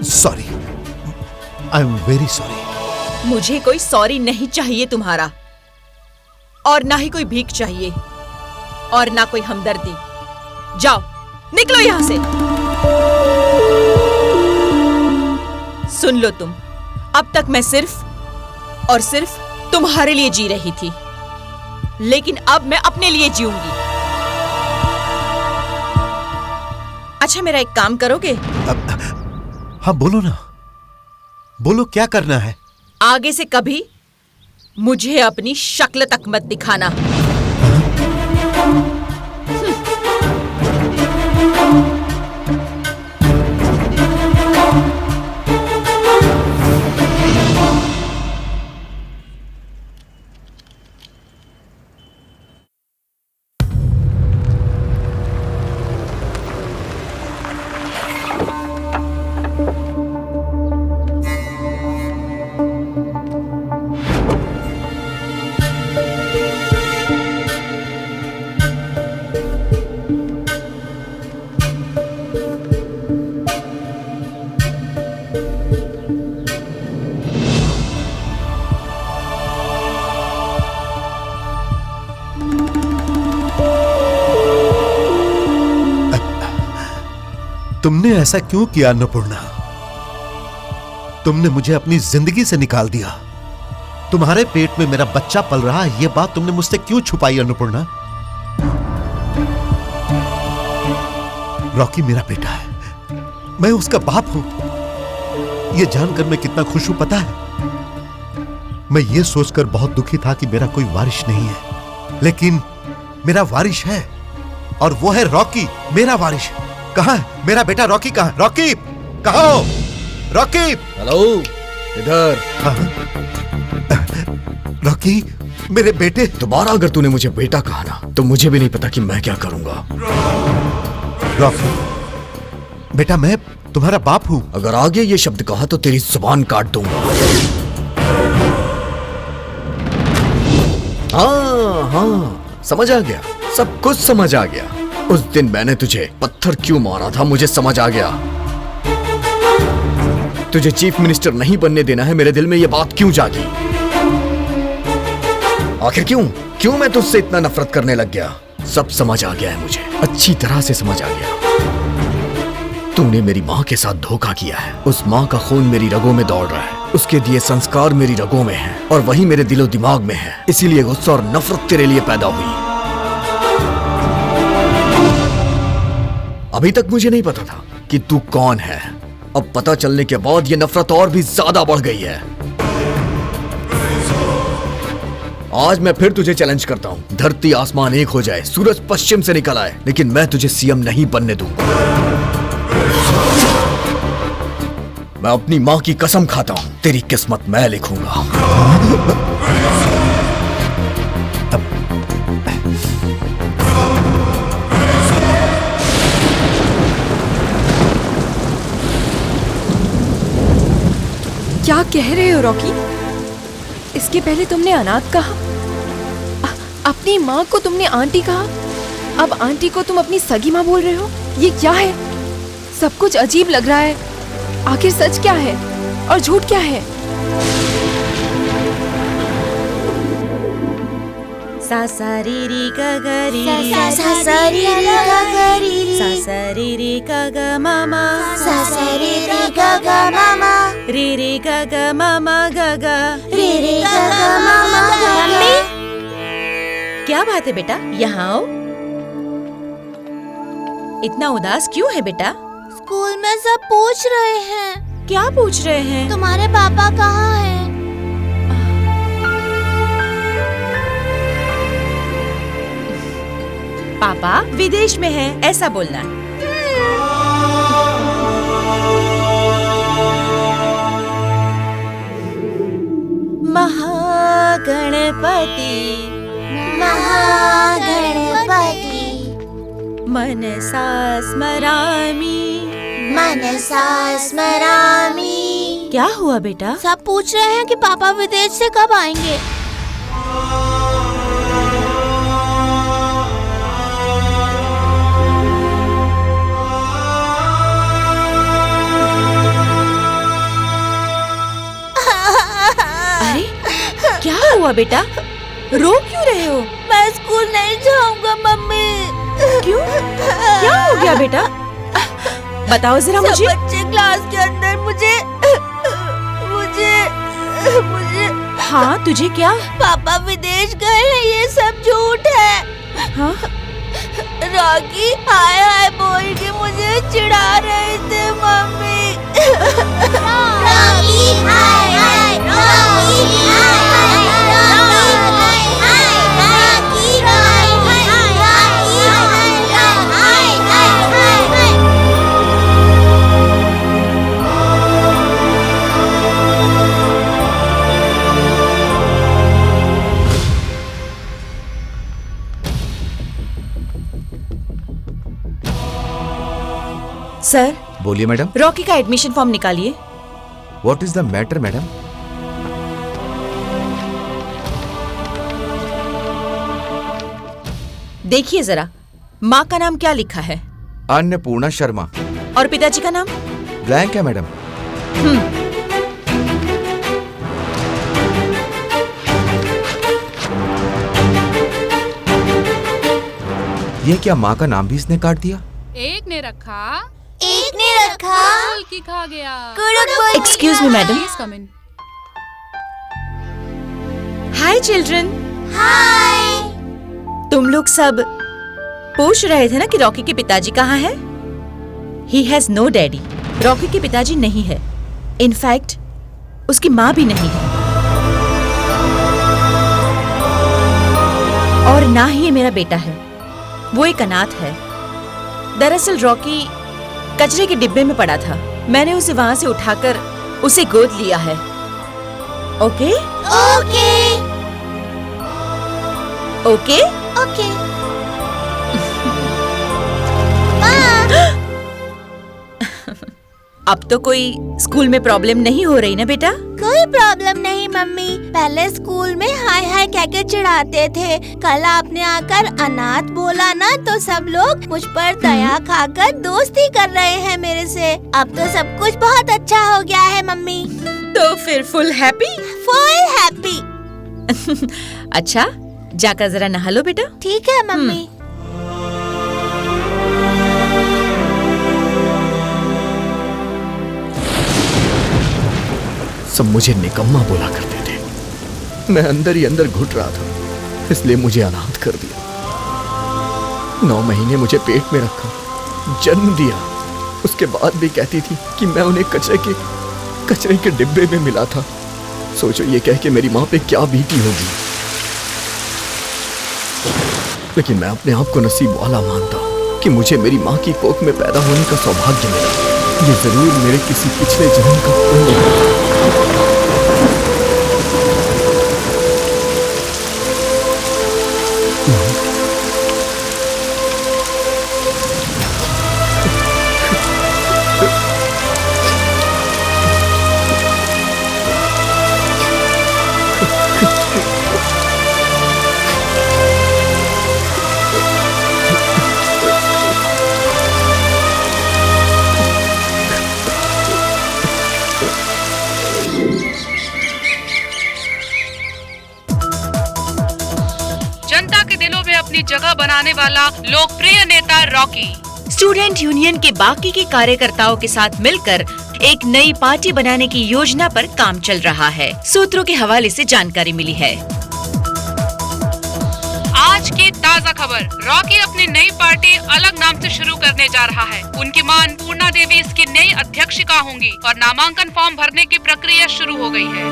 Sorry, I am very sorry. मुझे कोई सॉरी नहीं चाहिए तुम्हारा, और ना ही कोई भीख चाहिए, और ना कोई हमदर्दी। जाओ, निकलो यहां से। सुन लो तुम, अब तक मैं सिर्फ और सिर्फ तुम्हारे लिए जी रही थी, लेकिन अब मैं अपने लिए जीऊंगी। अच्छा मेरा एक काम करोगे? हाँ बोलो ना, बोलो क्या करना है? आगे से कभी मुझे अपनी शक्ल तक मत दिखाना। तुमने ऐसा क्यों किया अन्नपूर्णा? तुमने मुझे अपनी जिंदगी से निकाल दिया। तुम्हारे पेट में मेरा बच्चा पल रहा है, यह बात तुमने मुझसे क्यों छुपाई अन्नपूर्णा? रॉकी मेरा बेटा है, मैं उसका बाप हूं। यह जानकर मैं कितना खुश हूं पता है? मैं ये सोचकर बहुत दुखी था कि मेरा कोई वारिश नहीं है, लेकिन मेरा वारिश है, और वो है रॉकी, मेरा वारिश। कहां है मेरा बेटा? रॉकी कहां? रॉकी कहां हो? रॉकी! हेलो, इधर। रॉकी मेरे बेटे। दोबारा अगर तूने मुझे बेटा कहा ना, तो मुझे भी नहीं पता कि मैं क्या करूंगा। रॉकी बेटा, मैं तुम्हारा बाप हूं। अगर आगे ये शब्द कहा तो तेरी जुबान काट दूंगा। हाँ, समझ आ गया, सब कुछ समझ आ गया। उस दिन मैंने तुझे पत्थर क्यों मारा था, मुझे समझ आ गया। तुझे चीफ मिनिस्टर नहीं बनने देना है, मेरे दिल में ये बात क्यों जागी? आखिर क्यों मैं तुझसे इतना नफरत करने लग गया? सब समझ आ गया है मुझे, अच्छी तरह से समझ आ गया। तुमने मेरी माँ के साथ धोखा किया है। उस माँ का खून मेरी रगों में दौड़ रहा है, उसके दिए संस्कार मेरी रगों में है, और वही मेरे दिलो दिमाग में है। इसीलिए गुस्सा और नफरत तेरे लिए पैदा हुई। अभी तक मुझे नहीं पता था कि तू कौन है। अब पता चलने के बाद ये नफरत और भी ज्यादा बढ़ गई है। आज मैं फिर तुझे चैलेंज करता हूँ। धरती आसमान एक हो जाए, सूरज पश्चिम से निकल आए, लेकिन मैं तुझे सीएम नहीं बनने दूंगा। मैं अपनी माँ की कसम खाता हूँ, तेरी किस्मत मैं लिखूंगा। क्या कह रहे हो रॉकी? इसके पहले तुमने अनाथ कहा, अपनी माँ को तुमने आंटी कहा, अब आंटी को तुम अपनी सगी माँ बोल रहे हो। ये क्या है? सब कुछ अजीब लग रहा है। आखिर सच क्या है और झूठ क्या है? सा सा री री गा गा री री सा सा री री गा गा री री सा सा री री गा गा मामा सा सा री री गा गा मामा री री गा गा मामा गा गा री री गा गा मामा गा गा। मम्मी, क्या बात है बेटा? यहाँ आओ। इतना उदास क्यों है बेटा? स्कूल में सब पूछ रहे हैं। क्या पूछ रहे हैं? तुम्हारे पापा कहाँ हैं? पापा विदेश में है, ऐसा बोलना। महागणपति महागणपति मनसा स्मरामि मनसा स्मरामि। क्या हुआ बेटा? सब पूछ रहे हैं कि पापा विदेश से कब आएंगे। अरे क्या हुआ बेटा? रो क्यों रहे हो? मैं स्कूल नहीं जाऊंगा मम्मी। क्यों? क्या हो गया बेटा? बताओ जरा मुझे। बच्चे क्लास के अंदर मुझे हाँ, तुझे क्या? पापा विदेश गए हैं, ये सब झूठ है। हाँ? रॉकी हाय हाय बोल के मुझे चिढ़ा रहे थे मम्मी। रॉकी हाय हाय, रॉकी हाय हाय, रॉकी हाय रॉकी हाय हाय, रॉकी हाय हाय हाय। सर, बोलिए मैडम। रॉकी का एडमिशन फॉर्म निकालिए। What is the matter madam? देखिए जरा, माँ का नाम क्या लिखा है? अन्नपूर्णा शर्मा। और पिताजी का नाम? ब्लैंक है मैडम। ये क्या, माँ का नाम भी इसने काट दिया? एक ने रखा एक ने रखा, की खा गया। Excuse me madam. Hi children. Hi. तुम लोग सब पूछ रहे थे ना कि रॉकी के पिताजी कहाँ हैं? He has no daddy। Rocky के पिताजी नहीं है। इनफैक्ट उसकी माँ भी नहीं है, और ना ही ये मेरा बेटा है। वो एक अनाथ है। दरअसल रॉकी कचरे के डिब्बे में पड़ा था। मैंने उसे वहां से उठाकर उसे गोद लिया है। ओके? ओके। ओके? ओके। अब तो कोई स्कूल में प्रॉब्लम नहीं हो रही ना बेटा? कोई प्रॉब्लम नहीं मम्मी। पहले स्कूल में हाय हाय कह के चिढ़ाते थे। कल आपने आकर अनाथ बोला ना, तो सब लोग मुझ पर दया खाकर दोस्ती कर रहे हैं मेरे से। अब तो सब कुछ बहुत अच्छा हो गया है मम्मी। तो फिर फुल हैप्पी? Full happy. अच्छा, जाकर जरा नहा लो बेटा। ठीक है मम्मी। सब मुझे निकम्मा बोला करते थे। मैं अंदर ही अंदर घुट रहा था, इसलिए मुझे अनाथ कर दिया। 9 महीने मुझे पेट में रखा, जन्म दिया। उसके बाद भी कहती थी कि मैं उन्हें कचरे के डिब्बे में मिला था। सोचो ये कह के मेरी माँ पे क्या बीती होगी। लेकिन मैं अपने आप को नसीब वाला मानता हूँ कि मुझे मेरी माँ की कोख में पैदा होने का सौभाग्य मिला। ये जरूर मेरे किसी पिछले जन्म का पुण्य है। जगह बनाने वाला लोकप्रिय नेता रॉकी स्टूडेंट यूनियन के बाकी के कार्यकर्ताओं के साथ मिलकर एक नई पार्टी बनाने की योजना पर काम चल रहा है। सूत्रों के हवाले से जानकारी मिली है। आज की ताज़ा खबर, रॉकी अपनी नई पार्टी अलग नाम से शुरू करने जा रहा है। उनकी मां अन्नपूर्णा देवी इसकी नई अध्यक्षिका होंगी और नामांकन फॉर्म भरने की प्रक्रिया शुरू हो गई है।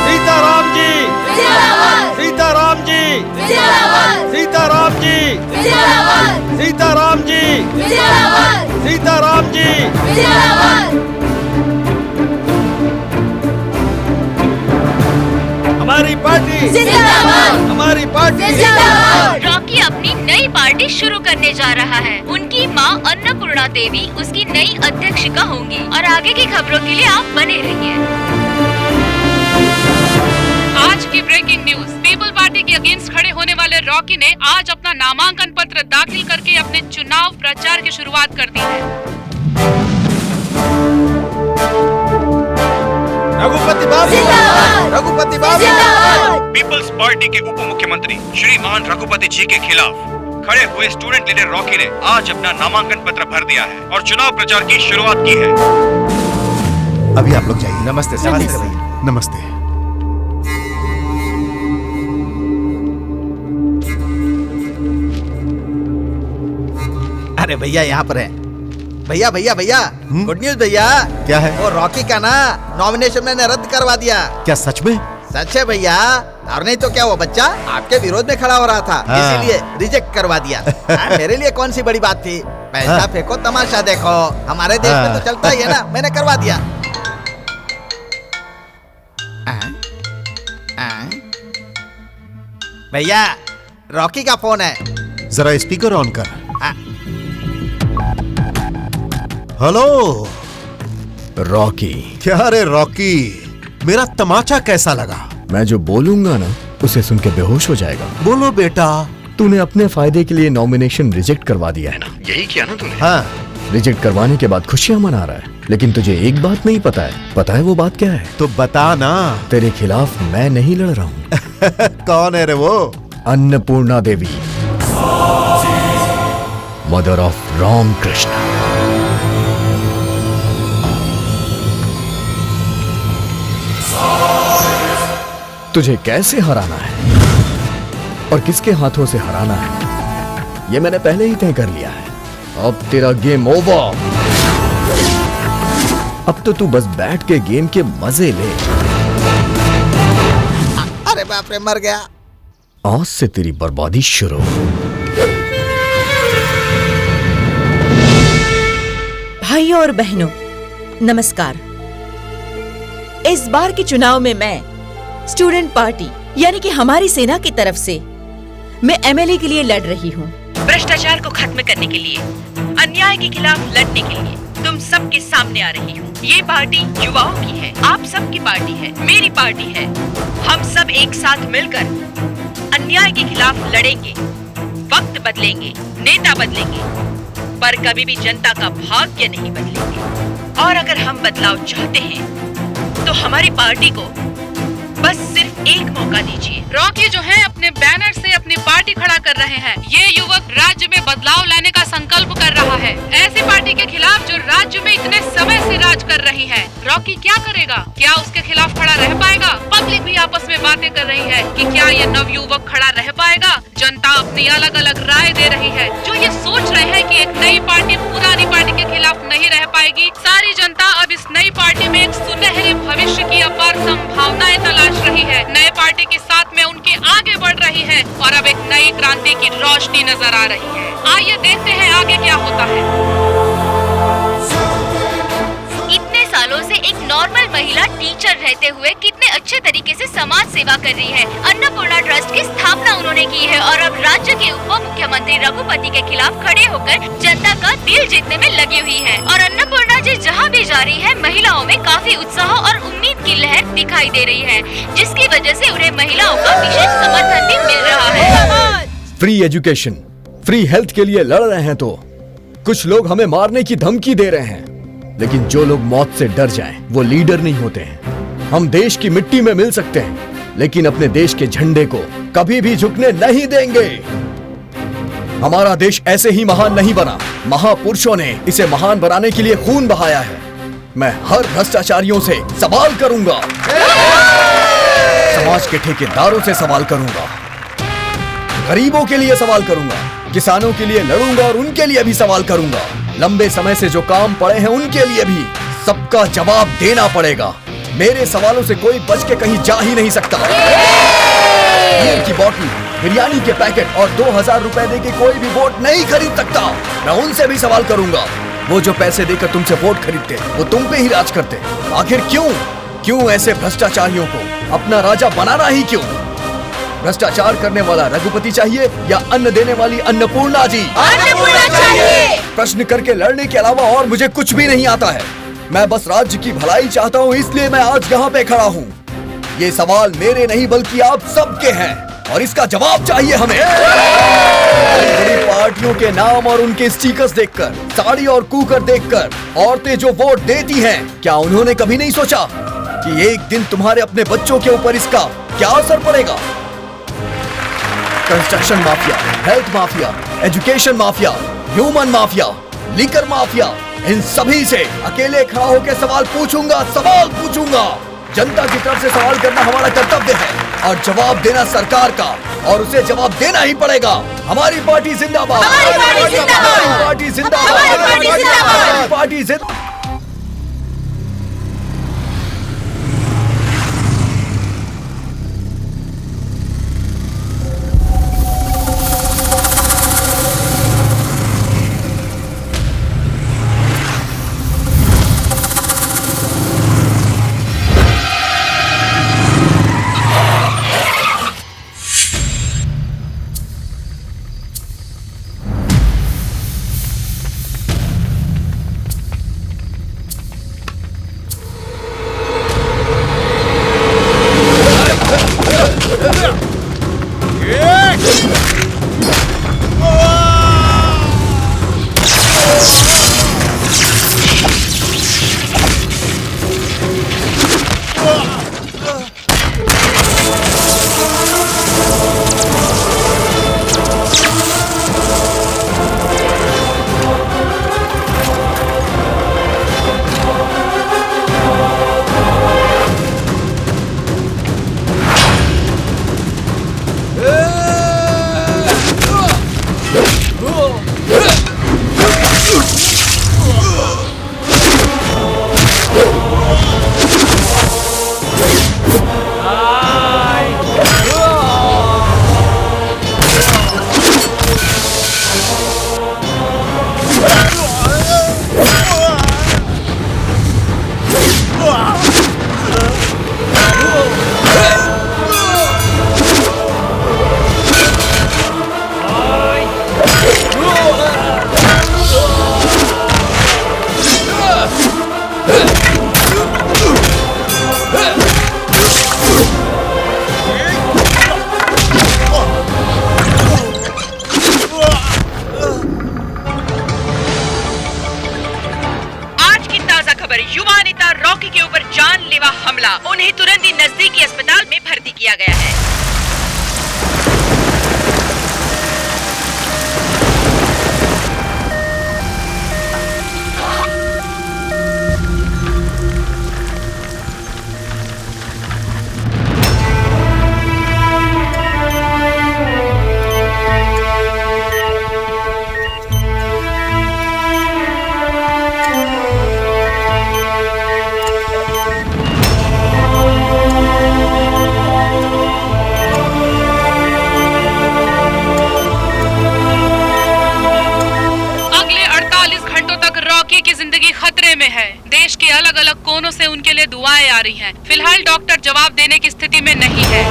सीताराम जी जिंदाबाद, सीताराम जी जिंदाबाद, सीताराम जी जिंदाबाद, सीताराम जी जिंदाबाद, सीताराम जी जिंदाबाद। हमारी पार्टी जिंदाबाद, हमारी पार्टी जिंदाबाद। रॉकी अपनी नई पार्टी शुरू करने जा रहा है। उनकी मां अन्नपूर्णा देवी उसकी नई अध्यक्षिका होंगी और आगे की खबरों के लिए आप बने रहिए। आज की ब्रेकिंग न्यूज, पीपल पार्टी के अगेंस्ट खड़े होने वाले रॉकी ने आज अपना नामांकन पत्र दाखिल करके अपने चुनाव प्रचार की शुरुआत कर दी है। रघुपति बाबू जिंदाबाद, रघुपति बाबू जिंदाबाद। पीपल्स पार्टी के उप मुख्यमंत्री श्रीमान रघुपति जी के खिलाफ खड़े हुए स्टूडेंट लीडर रॉकी ने आज अपना नामांकन पत्र भर दिया है और चुनाव प्रचार की शुरुआत की है। अभी आप लोग जाइए। नमस्ते सर। नमस्ते। अरे भैया यहाँ पर है। भैया भैया भैया, गुड न्यूज भैया। क्या है? वो रॉकी का ना नॉमिनेशन मैंने रद्द करवा दिया। क्या सच में? सच है भैया, और नहीं तो क्या वो बच्चा आपके विरोध में खड़ा हो रहा था, इसीलिए रिजेक्ट करवा दिया। मेरे लिए कौन सी बड़ी बात थी। पैसा फेंको तमाशा देखो, हमारे देश में तो चलता ही है ना। मैंने करवा दिया। भैया रॉकी का फोन है, जरा स्पीकर ऑन कर। Hello Rocky. क्या रे रॉकी, मेरा तमाचा कैसा लगा? मैं जो बोलूंगा ना उसे सुन के बेहोश हो जाएगा। बोलो बेटा। तूने अपने फायदे के लिए नॉमिनेशन रिजेक्ट करवा दिया है ना? यही किया ना तूने? हाँ। रिजेक्ट करवाने के बाद खुशियां मना रहा है, लेकिन तुझे एक बात नहीं पता है। पता है वो बात क्या है? तो बता ना। तेरे खिलाफ मैं नहीं लड़ रहा हूँ। कौन है रे वो? Annapurna Devi. Mother of Ramakrishna. तुझे कैसे हराना है और किसके हाथों से हराना है, यह मैंने पहले ही तय कर लिया है। अब तेरा गेम ओवर। अब तो तू बस बैठ के गेम के मजे ले। अरे बाप रे, मर गया। आज से तेरी बर्बादी शुरू। भाइयों और बहनों, नमस्कार। इस बार के चुनाव में मैं स्टूडेंट पार्टी यानी कि हमारी सेना की तरफ से मैं एमएलए के लिए लड़ रही हूँ। भ्रष्टाचार को खत्म करने के लिए, अन्याय के खिलाफ लड़ने के लिए तुम सबके सामने आ रही हूँ। ये पार्टी युवाओं की है, आप सबकी पार्टी है, मेरी पार्टी है। हम सब एक साथ मिलकर अन्याय के खिलाफ लड़ेंगे। वक्त बदलेंगे, नेता बदलेंगे, पर कभी भी जनता का भाग्य नहीं बदलेंगे। और अगर हम बदलाव चाहते हैं तो हमारी पार्टी को बस सिर्फ एक मौका दीजिए। रॉकी जो है अपने बैनर से अपनी पार्टी खड़ा कर रहे हैं। ये युवक राज्य में बदलाव लाने का संकल्प कर रहा है, ऐसी पार्टी के खिलाफ जो राज्य में इतने समय से राज कर रही है। रॉकी क्या करेगा? क्या उसके खिलाफ खड़ा रह पाएगा? पब्लिक भी आपस में बातें कर रही है कि क्या ये नवयुवक खड़ा रह पाएगा। जनता अपनी अलग अलग राय दे रही है। जो ये सोच रहे हैं कि एक नई पार्टी पुरानी पार्टी के खिलाफ नहीं रह पाएगी, सारी जनता अब इस नई पार्टी में एक सुनहरे भविष्य की अपार संभावनाएं तलाश रही है। नए पार्टी के साथ में उनके आगे बढ़ रही है और अब एक नई क्रांति की रोशनी नजर आ रही है। आइए देखते हैं आगे क्या होता है। इतने सालों से एक नॉर्मल महिला टीचर रहते हुए कितने अच्छे तरीके से समाज सेवा कर रही है। अन्नपूर्णा ट्रस्ट की स्थापना उन्होंने की है और अब राज्य के उप मुख्यमंत्री रघुपति के खिलाफ खड़े होकर जनता का दिल जीतने में लगी हुई है। और अन्नपूर्णा जी जहाँ भी जा रही है, महिलाओं में काफी उत्साह और उम्मीद की लहर दिखाई दे रही है, जिसकी वजह से उन्हें महिलाओं का विशेष समर्थन भी मिल रहा है। फ्री एजुकेशन, फ्री हेल्थ के लिए लड़ रहे हैं तो कुछ लोग हमें मारने की धमकी दे रहे हैं। लेकिन जो लोग मौत से डर जाएं, वो लीडर नहीं होते हैं। हम देश की मिट्टी में मिल सकते हैं, लेकिन अपने देश के झंडे को कभी भी झुकने नहीं देंगे। हमारा देश ऐसे ही महान नहीं बना, महापुरुषों ने इसे महान बनाने के लिए खून बहाया है। मैं हर भ्रष्टाचारियों से सवाल करूंगा, समाज के ठेकेदारों से सवाल करूंगा, गरीबों के लिए सवाल करूंगा, किसानों के लिए लड़ूंगा और उनके लिए भी सवाल करूंगा। लंबे समय से जो काम पड़े हैं उनके लिए भी सबका जवाब देना पड़ेगा। मेरे सवालों से कोई बच के कहीं जा ही नहीं सकता। बियर की बोतल, बिरयानी के पैकेट और 2000 रुपए देके कोई भी वोट नहीं खरीद सकता। मैं उनसे भी सवाल करूंगा, वो जो पैसे देकर तुमसे वोट खरीदते वो तुम पे ही राज करते। आखिर क्यों ऐसे भ्रष्टाचारियों को अपना राजा बनाना ही क्यों? भ्रष्टाचार करने वाला रघुपति चाहिए या अन्न देने वाली अन्नपूर्णा जी? अन्नपूर्णा चाहिए। प्रश्न करके लड़ने के अलावा और मुझे कुछ भी नहीं आता है। मैं बस राज्य की भलाई चाहता हूँ, इसलिए मैं आज यहाँ पे खड़ा हूँ। ये सवाल मेरे नहीं बल्कि आप सबके हैं और इसका जवाब चाहिए हमें। बड़ी पार्टियों के नाम और उनके स्टिकर्स देखकर, साड़ी और कुकर देखकर औरतें जो वोट देती हैं, क्या उन्होंने कभी नहीं सोचा कि एक दिन तुम्हारे अपने बच्चों के ऊपर इसका क्या असर पड़ेगा? Construction mafia, health mafia, education mafia, human mafia, liquor mafia, इन सभी से अकेले खड़ा होकर सवाल पूछूंगा। जनता की तरफ से सवाल करना हमारा कर्तव्य है और जवाब देना सरकार का, और उसे जवाब देना ही पड़ेगा। हमारी पार्टी जिंदाबाद, हमारी पार्टी जिंदाबाद, हमारी पार्टी जिंदाबाद, हमारी पार्टी जिंदाबाद। जानलेवा हमला। उन्हें तुरंत ही नजदीकी अस्पताल में भर्ती किया गया है। देश के अलग अलग कोनों से उनके लिए दुआएं आ रही हैं। फिलहाल डॉक्टर जवाब देने की स्थिति में नहीं है।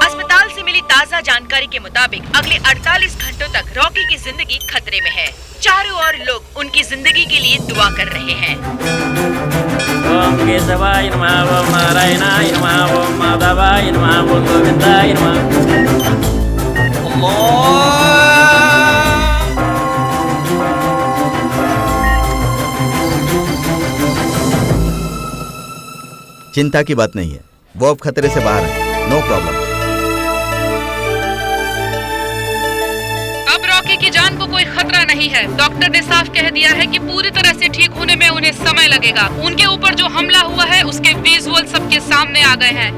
अस्पताल से मिली ताजा जानकारी के मुताबिक अगले 48 घंटों तक रॉकी की जिंदगी खतरे में है। चारों ओर लोग उनकी जिंदगी के लिए दुआ कर रहे हैं। ओम केशवाय नमः, ओम नारायणाय नमः, ओम माधवाय नमः, ओम गोविंदाय नमः। चिंता की बात नहीं है, वो अब खतरे से बाहर है। No problem. अब रॉकी की जान को कोई खतरा नहीं है। डॉक्टर ने साफ कह दिया है कि पूरी तरह से ठीक होने में उन्हें समय लगेगा। उनके ऊपर जो हमला हुआ है उसके विजुअल सबके सामने आ गए हैं।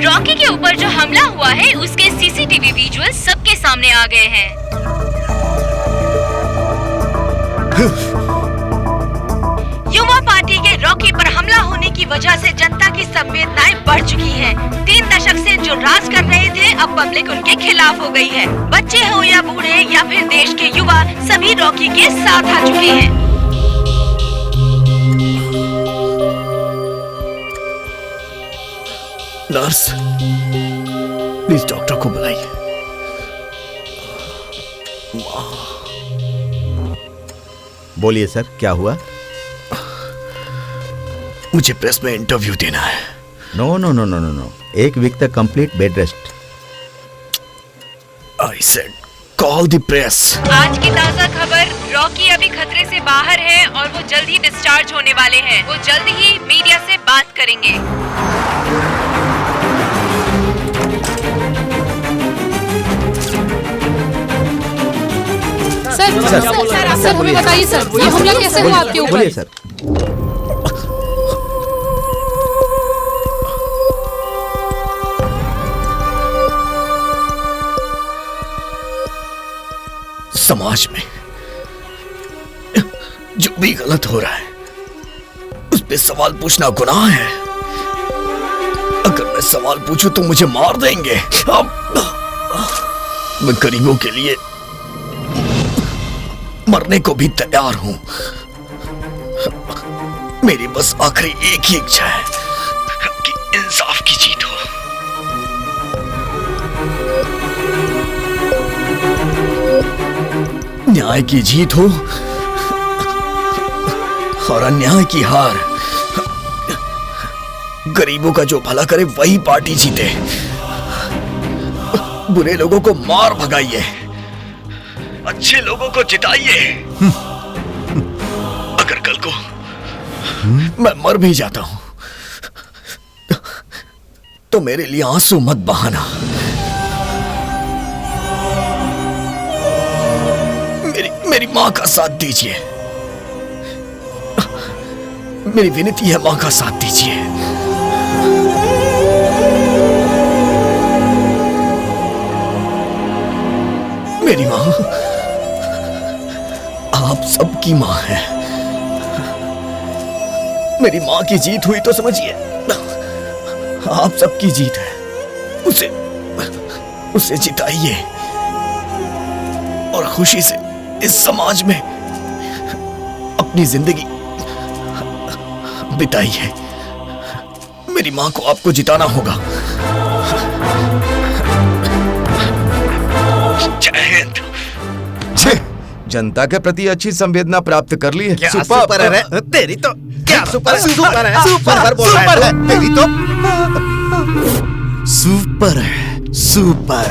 रॉकी के ऊपर जो हमला हुआ है उसके सीसीटीवी विजुअल सबके सामने आ गए हैं। युवा पार्टी के रॉकी पर हमला होने की वजह से जनता की संवेदनाएं बढ़ चुकी हैं। 3 दशक से जो राज कर रहे थे अब पब्लिक उनके खिलाफ हो गई है। बच्चे हो या बूढ़े या फिर देश के युवा, सभी रॉकी के साथ आ चुके हैं। नर्स, प्लीज डॉक्टर को बुलाइए। बोलिए सर, क्या हुआ? मुझे प्रेस में इंटरव्यू देना है। No no no no no no, 1 week तक complete bed rest. I said call the press. आज की ताजा खबर, रॉकी अभी खतरे से बाहर है और वो जल्द ही डिस्चार्ज होने वाले हैं। वो जल्द ही मीडिया से बात करेंगे। सर हमें बताइए सर, ये हमला कैसे हुआ आपके ऊपर? बोलिए सर। समाज में जो भी गलत हो रहा है उस पे सवाल पूछना गुनाह है। अगर मैं सवाल पूछूं तो मुझे मार देंगे। अब मैं गरीबों के लिए मरने को भी तैयार हूं। मेरी बस आखिरी एक ही इच्छा है कि इंसाफ की जीत हो। न्याय की जीत हो और अन्याय की हार। गरीबों का जो भला करे वही पार्टी जीते। बुरे लोगों को मार भगाइए, अच्छे लोगों को जिताइए। अगर कल को मैं मर भी जाता हूं तो मेरे लिए आंसू मत बहाना। मेरी मां का साथ दीजिए। मेरी विनती है, मां का साथ दीजिए। मेरी मां आप सबकी मां है। मेरी मां की जीत हुई तो समझिए आप सबकी जीत है। उसे जिताइए और खुशी से इस समाज में अपनी जिंदगी बिताइए। मेरी मां को आपको जिताना होगा। जय हिंद। जनता के प्रति अच्छी संवेदना प्राप्त कर ली है। क्या सुपर है? तेरी तो क्या सुपर है? सुपर है, सुपर बोल रहा है। तेरी तो सुपर है, सुपर।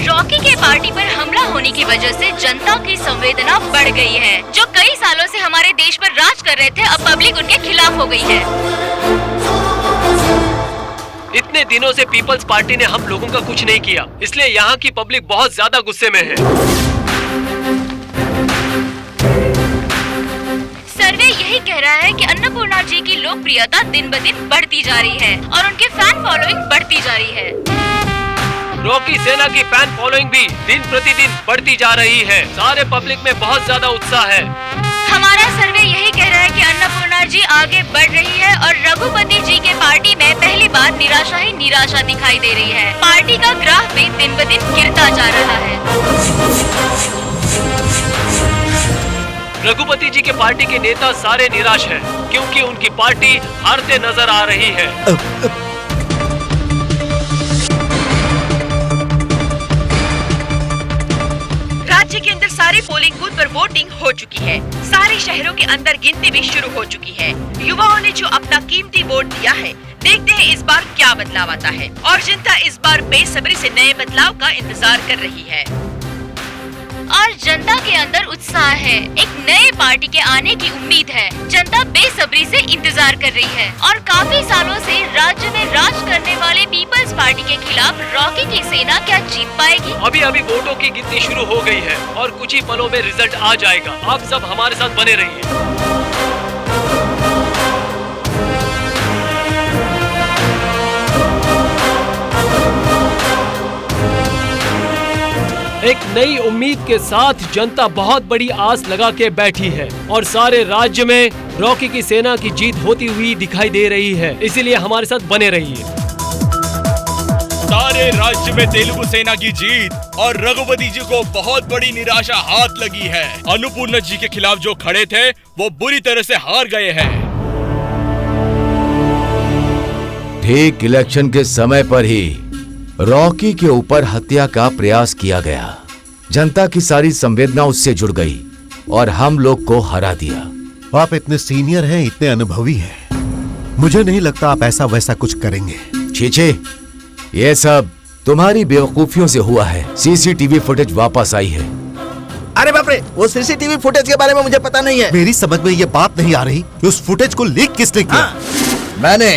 रॉकी के पार्टी पर हमला होने की वजह से जनता की संवेदना बढ़ गई है। जो कई सालों से हमारे देश पर राज कर रहे थे, अब पब्लिक उनके खिलाफ हो गई है। इतने दिनों से पीपल्स पार्टी ने हम लोगों का कुछ नहीं किया, इसलिए यहाँ की पब्लिक बहुत ज्यादा गुस्से में है। सर्वे यही कह रहा है कि अन्नपूर्णा जी की लोकप्रियता दिन ब दिन बढ़ती जा रही है और उनके फैन फॉलोइंग बढ़ती जा रही है। रॉकी सेना की फैन फॉलोइंग भी दिन प्रतिदिन बढ़ती जा रही है। सारे पब्लिक में बहुत ज्यादा उत्साह है। हमारा सर्वे यही कह रहा है कि अन्नपूर्णा जी आगे बढ़ रही है और रघुपति जी के पार्टी में पहली बार निराशा ही निराशा दिखाई दे रही है। पार्टी का ग्राफ भी दिन ब दिन गिरता जा रहा है। रघुपति जी के पार्टी के नेता सारे निराश हैं, क्योंकि उनकी पार्टी हारते नजर आ रही है। राज्य के अंदर सारे पोलिंग बूथ पर वोटिंग हो चुकी है। सारे शहरों के अंदर गिनती भी शुरू हो चुकी है। युवाओं ने जो अपना कीमती वोट दिया है, देखते हैं इस बार क्या बदलाव आता है। और जनता इस बार बेसब्री से नए बदलाव का इंतजार कर रही है। और जनता के अंदर उत्साह है। एक नए पार्टी के आने की उम्मीद है। जनता बेसब्री से इंतजार कर रही है और काफी सालों से राज्य में राज करने वाले पीपल्स पार्टी के खिलाफ रॉकी की सेना क्या जीत पाएगी? अभी अभी वोटों की गिनती शुरू हो गई है और कुछ ही पलों में रिजल्ट आ जाएगा। आप सब हमारे साथ बने रहिए। एक नई उम्मीद के साथ जनता बहुत बड़ी आस लगा के बैठी है और सारे राज्य में रॉकी की सेना की जीत होती हुई दिखाई दे रही है। इसीलिए हमारे साथ बने रहिए। सारे राज्य में तेलुगु सेना की जीत और रघुपति जी को बहुत बड़ी निराशा हाथ लगी है। अन्नपूर्णा जी के खिलाफ जो खड़े थे वो बुरी तरह से हार गए हैं। ठीक इलेक्शन के समय पर ही रॉकी के ऊपर हत्या का प्रयास किया गया। जनता की सारी संवेदना उससे जुड़ गई और हम लोग को हरा दिया। आप इतने सीनियर हैं, इतने अनुभवी हैं। मुझे नहीं लगता आप ऐसा वैसा कुछ करेंगे। छीछे, ये सब तुम्हारी बेवकूफियों से हुआ है। सीसीटीवी फुटेज वापस आई है। अरे बाप रे, वो सीसीटीवी फुटेज के बारे में मुझे पता नहीं है। मेरी समझ में ये बात नहीं आ रही कि उस फुटेज को लीक किसने किया। मैंने।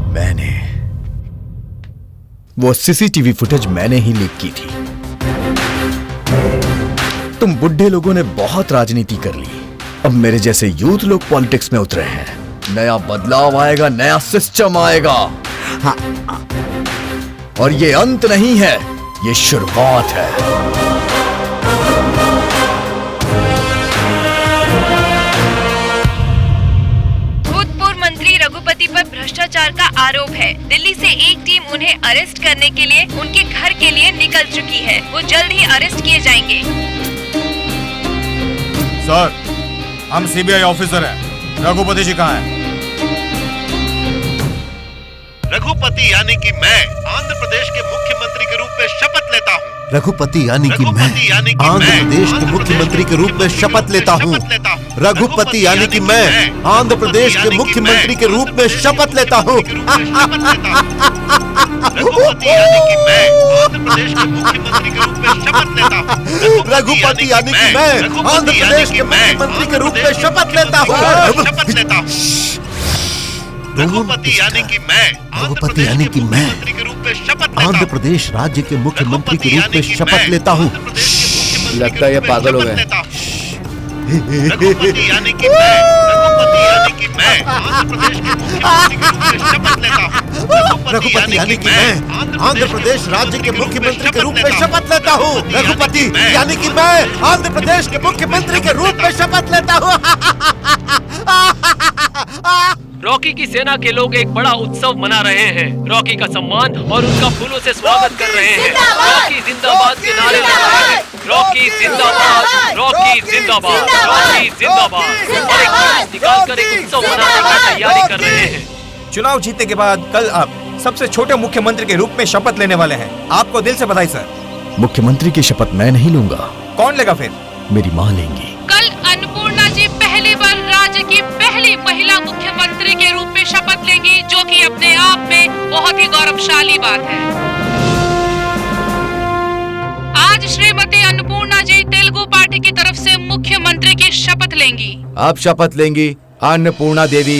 मैंने वो सीसीटीवी फुटेज मैंने ही लीक की थी। तुम बुढ़े लोगों ने बहुत राजनीति कर ली, अब मेरे जैसे यूथ लोग पॉलिटिक्स में उतरे हैं। नया बदलाव आएगा, नया सिस्टम आएगा। हाँ। और ये अंत नहीं है, ये शुरुआत है। रघुपति पर भ्रष्टाचार का आरोप है। दिल्ली से एक टीम उन्हें अरेस्ट करने के लिए उनके घर के लिए निकल चुकी है। वो जल्द ही अरेस्ट किए जाएंगे। सर, हम सीबीआई ऑफिसर हैं। रघुपति जी कहाँ हैं? रघुपति यानी कि मैं आंध्र प्रदेश के मुख्यमंत्री के रूप में शपथ लेता हूँ। रघुपति यानी कि मैं आंध्र प्रदेश के मुख्यमंत्री के रूप में शपथ लेता हूँ। रघुपति यानी कि मैं आंध्र प्रदेश के मुख्यमंत्री के रूप में शपथ लेता हूँ। रघुपति यानी कि मैं आंध्र प्रदेश के मुख्यमंत्री के रूप में शपथ लेता हूँ। रघुपति यानी कि मैं आंध्र प्रदेश के मुख्यमंत्री के रूप में शपथ लेता हूँ। रघुपति यानी कि मैं आंध्र प्रदेश राज्य के मुख्यमंत्री के रूप में शपथ लेता हूँ। लगता है ये पागल हो गए। रघुपति यानी कि मैं आंध्र प्रदेश के मुख्यमंत्री के रूप में शपथ लेता हूँ। रघुपति यानी कि मैं आंध्र प्रदेश राज्य के मुख्यमंत्री के रूप में शपथ लेता हूँ। रघुपति यानी कि मैं आंध्र प्रदेश के मुख्यमंत्री के रूप में शपथ लेता हूँ। रॉकी की सेना के लोग एक बड़ा उत्सव मना रहे हैं। रॉकी का सम्मान और उनका फूलों से स्वागत कर रहे हैं। रॉकी जिंदाबाद के नारे लगा रहे हैं। रॉकी जिंदाबाद, रॉकी जिंदाबाद, रॉकी जिंदाबाद। और एक जुलूस निकालकर एक उत्सव मनाने की तैयारी कर रहे हैं। चुनाव जीतने के बाद कल आप सबसे छोटे मुख्यमंत्री के रूप में शपथ लेने वाले हैं। आपको दिल से बधाई सर। मुख्यमंत्री की शपथ मैं नहीं लूंगा। कौन लेगा फिर? मेरी माँ लेंगी। कल अन्नपूर्णा जी पहली बार राज्य की पहली महिला मुख्यमंत्री के रूप में शपथ लेंगी, जो कि अपने आप में बहुत ही गौरवशाली बात है। आज श्रीमती अन्नपूर्णा जी तेलुगु पार्टी की तरफ से मुख्यमंत्री की शपथ लेंगी। आप शपथ लेंगी अन्नपूर्णा देवी।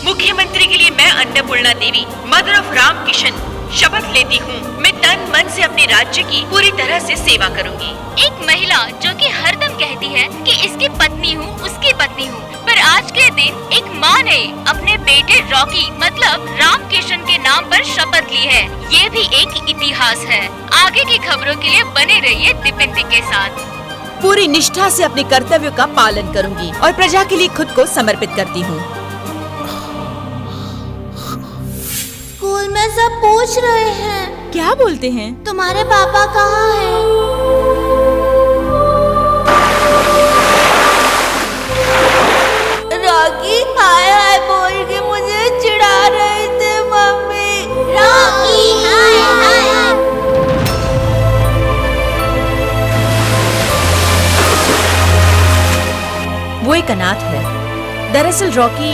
मुख्यमंत्री के लिए मैं अन्नपूर्णा देवी, मदर ऑफ राम किशन, शपथ लेती हूँ। मैं तन मन से अपने राज्य की पूरी तरह से सेवा करूँगी। एक महिला जो कि हरदम कहती है कि इसकी पत्नी हूँ, उसकी पत्नी हूँ, पर आज के दिन एक माँ ने अपने बेटे रॉकी मतलब राम किशन के नाम पर शपथ ली है। ये भी एक इतिहास है। आगे की खबरों के लिए बने रहिए दीपिंदी के साथ। पूरी निष्ठा से अपने कर्तव्यों का पालन करूँगी और प्रजा के लिए खुद को समर्पित करती हूँ। स्कूल में सब पूछ रहे हैं। क्या बोलते हैं? तुम्हारे पापा कहाँ हैं? रॉकी हाय हाय बोल के मुझे चिढ़ा रहे थे मम्मी। रॉकी हाय हाय। वो एक अनाथ है। दरअसल रॉकी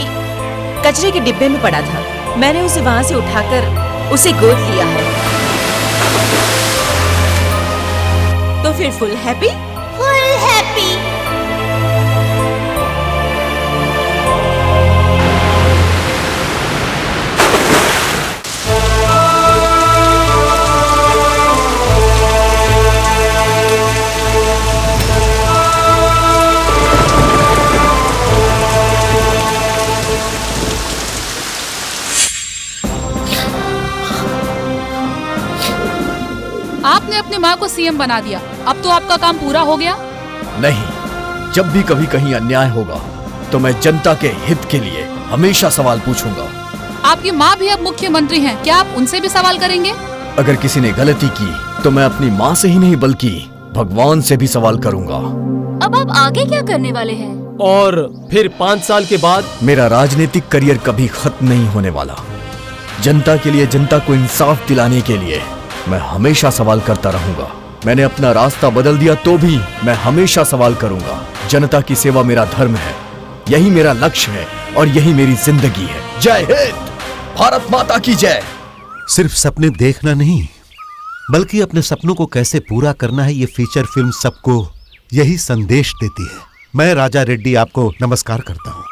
कचरे के डिब्बे में पड़ा था। मैंने उसे वहां से उठाकर उसे गोद लिया है। तो फिर फुल हैप्पी? Full happy. आपने अपनी माँ को सीएम बना दिया, अब तो आपका काम पूरा हो गया? नहीं, जब भी कभी कहीं अन्याय होगा तो मैं जनता के हित के लिए हमेशा सवाल पूछूंगा। आपकी माँ भी अब मुख्यमंत्री हैं, क्या आप उनसे भी सवाल करेंगे? अगर किसी ने गलती की तो मैं अपनी माँ से ही नहीं बल्कि भगवान से भी सवाल करूंगा। अब आप आगे क्या करने वाले हैं? और फिर 5 साल के बाद मेरा राजनीतिक करियर कभी खत्म नहीं होने वाला। जनता के लिए, जनता को इंसाफ दिलाने के लिए मैं हमेशा सवाल करता रहूंगा। मैंने अपना रास्ता बदल दिया तो भी मैं हमेशा सवाल करूंगा। जनता की सेवा मेरा धर्म है, यही मेरा लक्ष्य है और यही मेरी जिंदगी है। जय हिंद, भारत माता की जय। सिर्फ सपने देखना नहीं बल्कि अपने सपनों को कैसे पूरा करना है, ये फीचर फिल्म सबको यही संदेश देती है। मैं राजा रेड्डी आपको नमस्कार करता हूँ।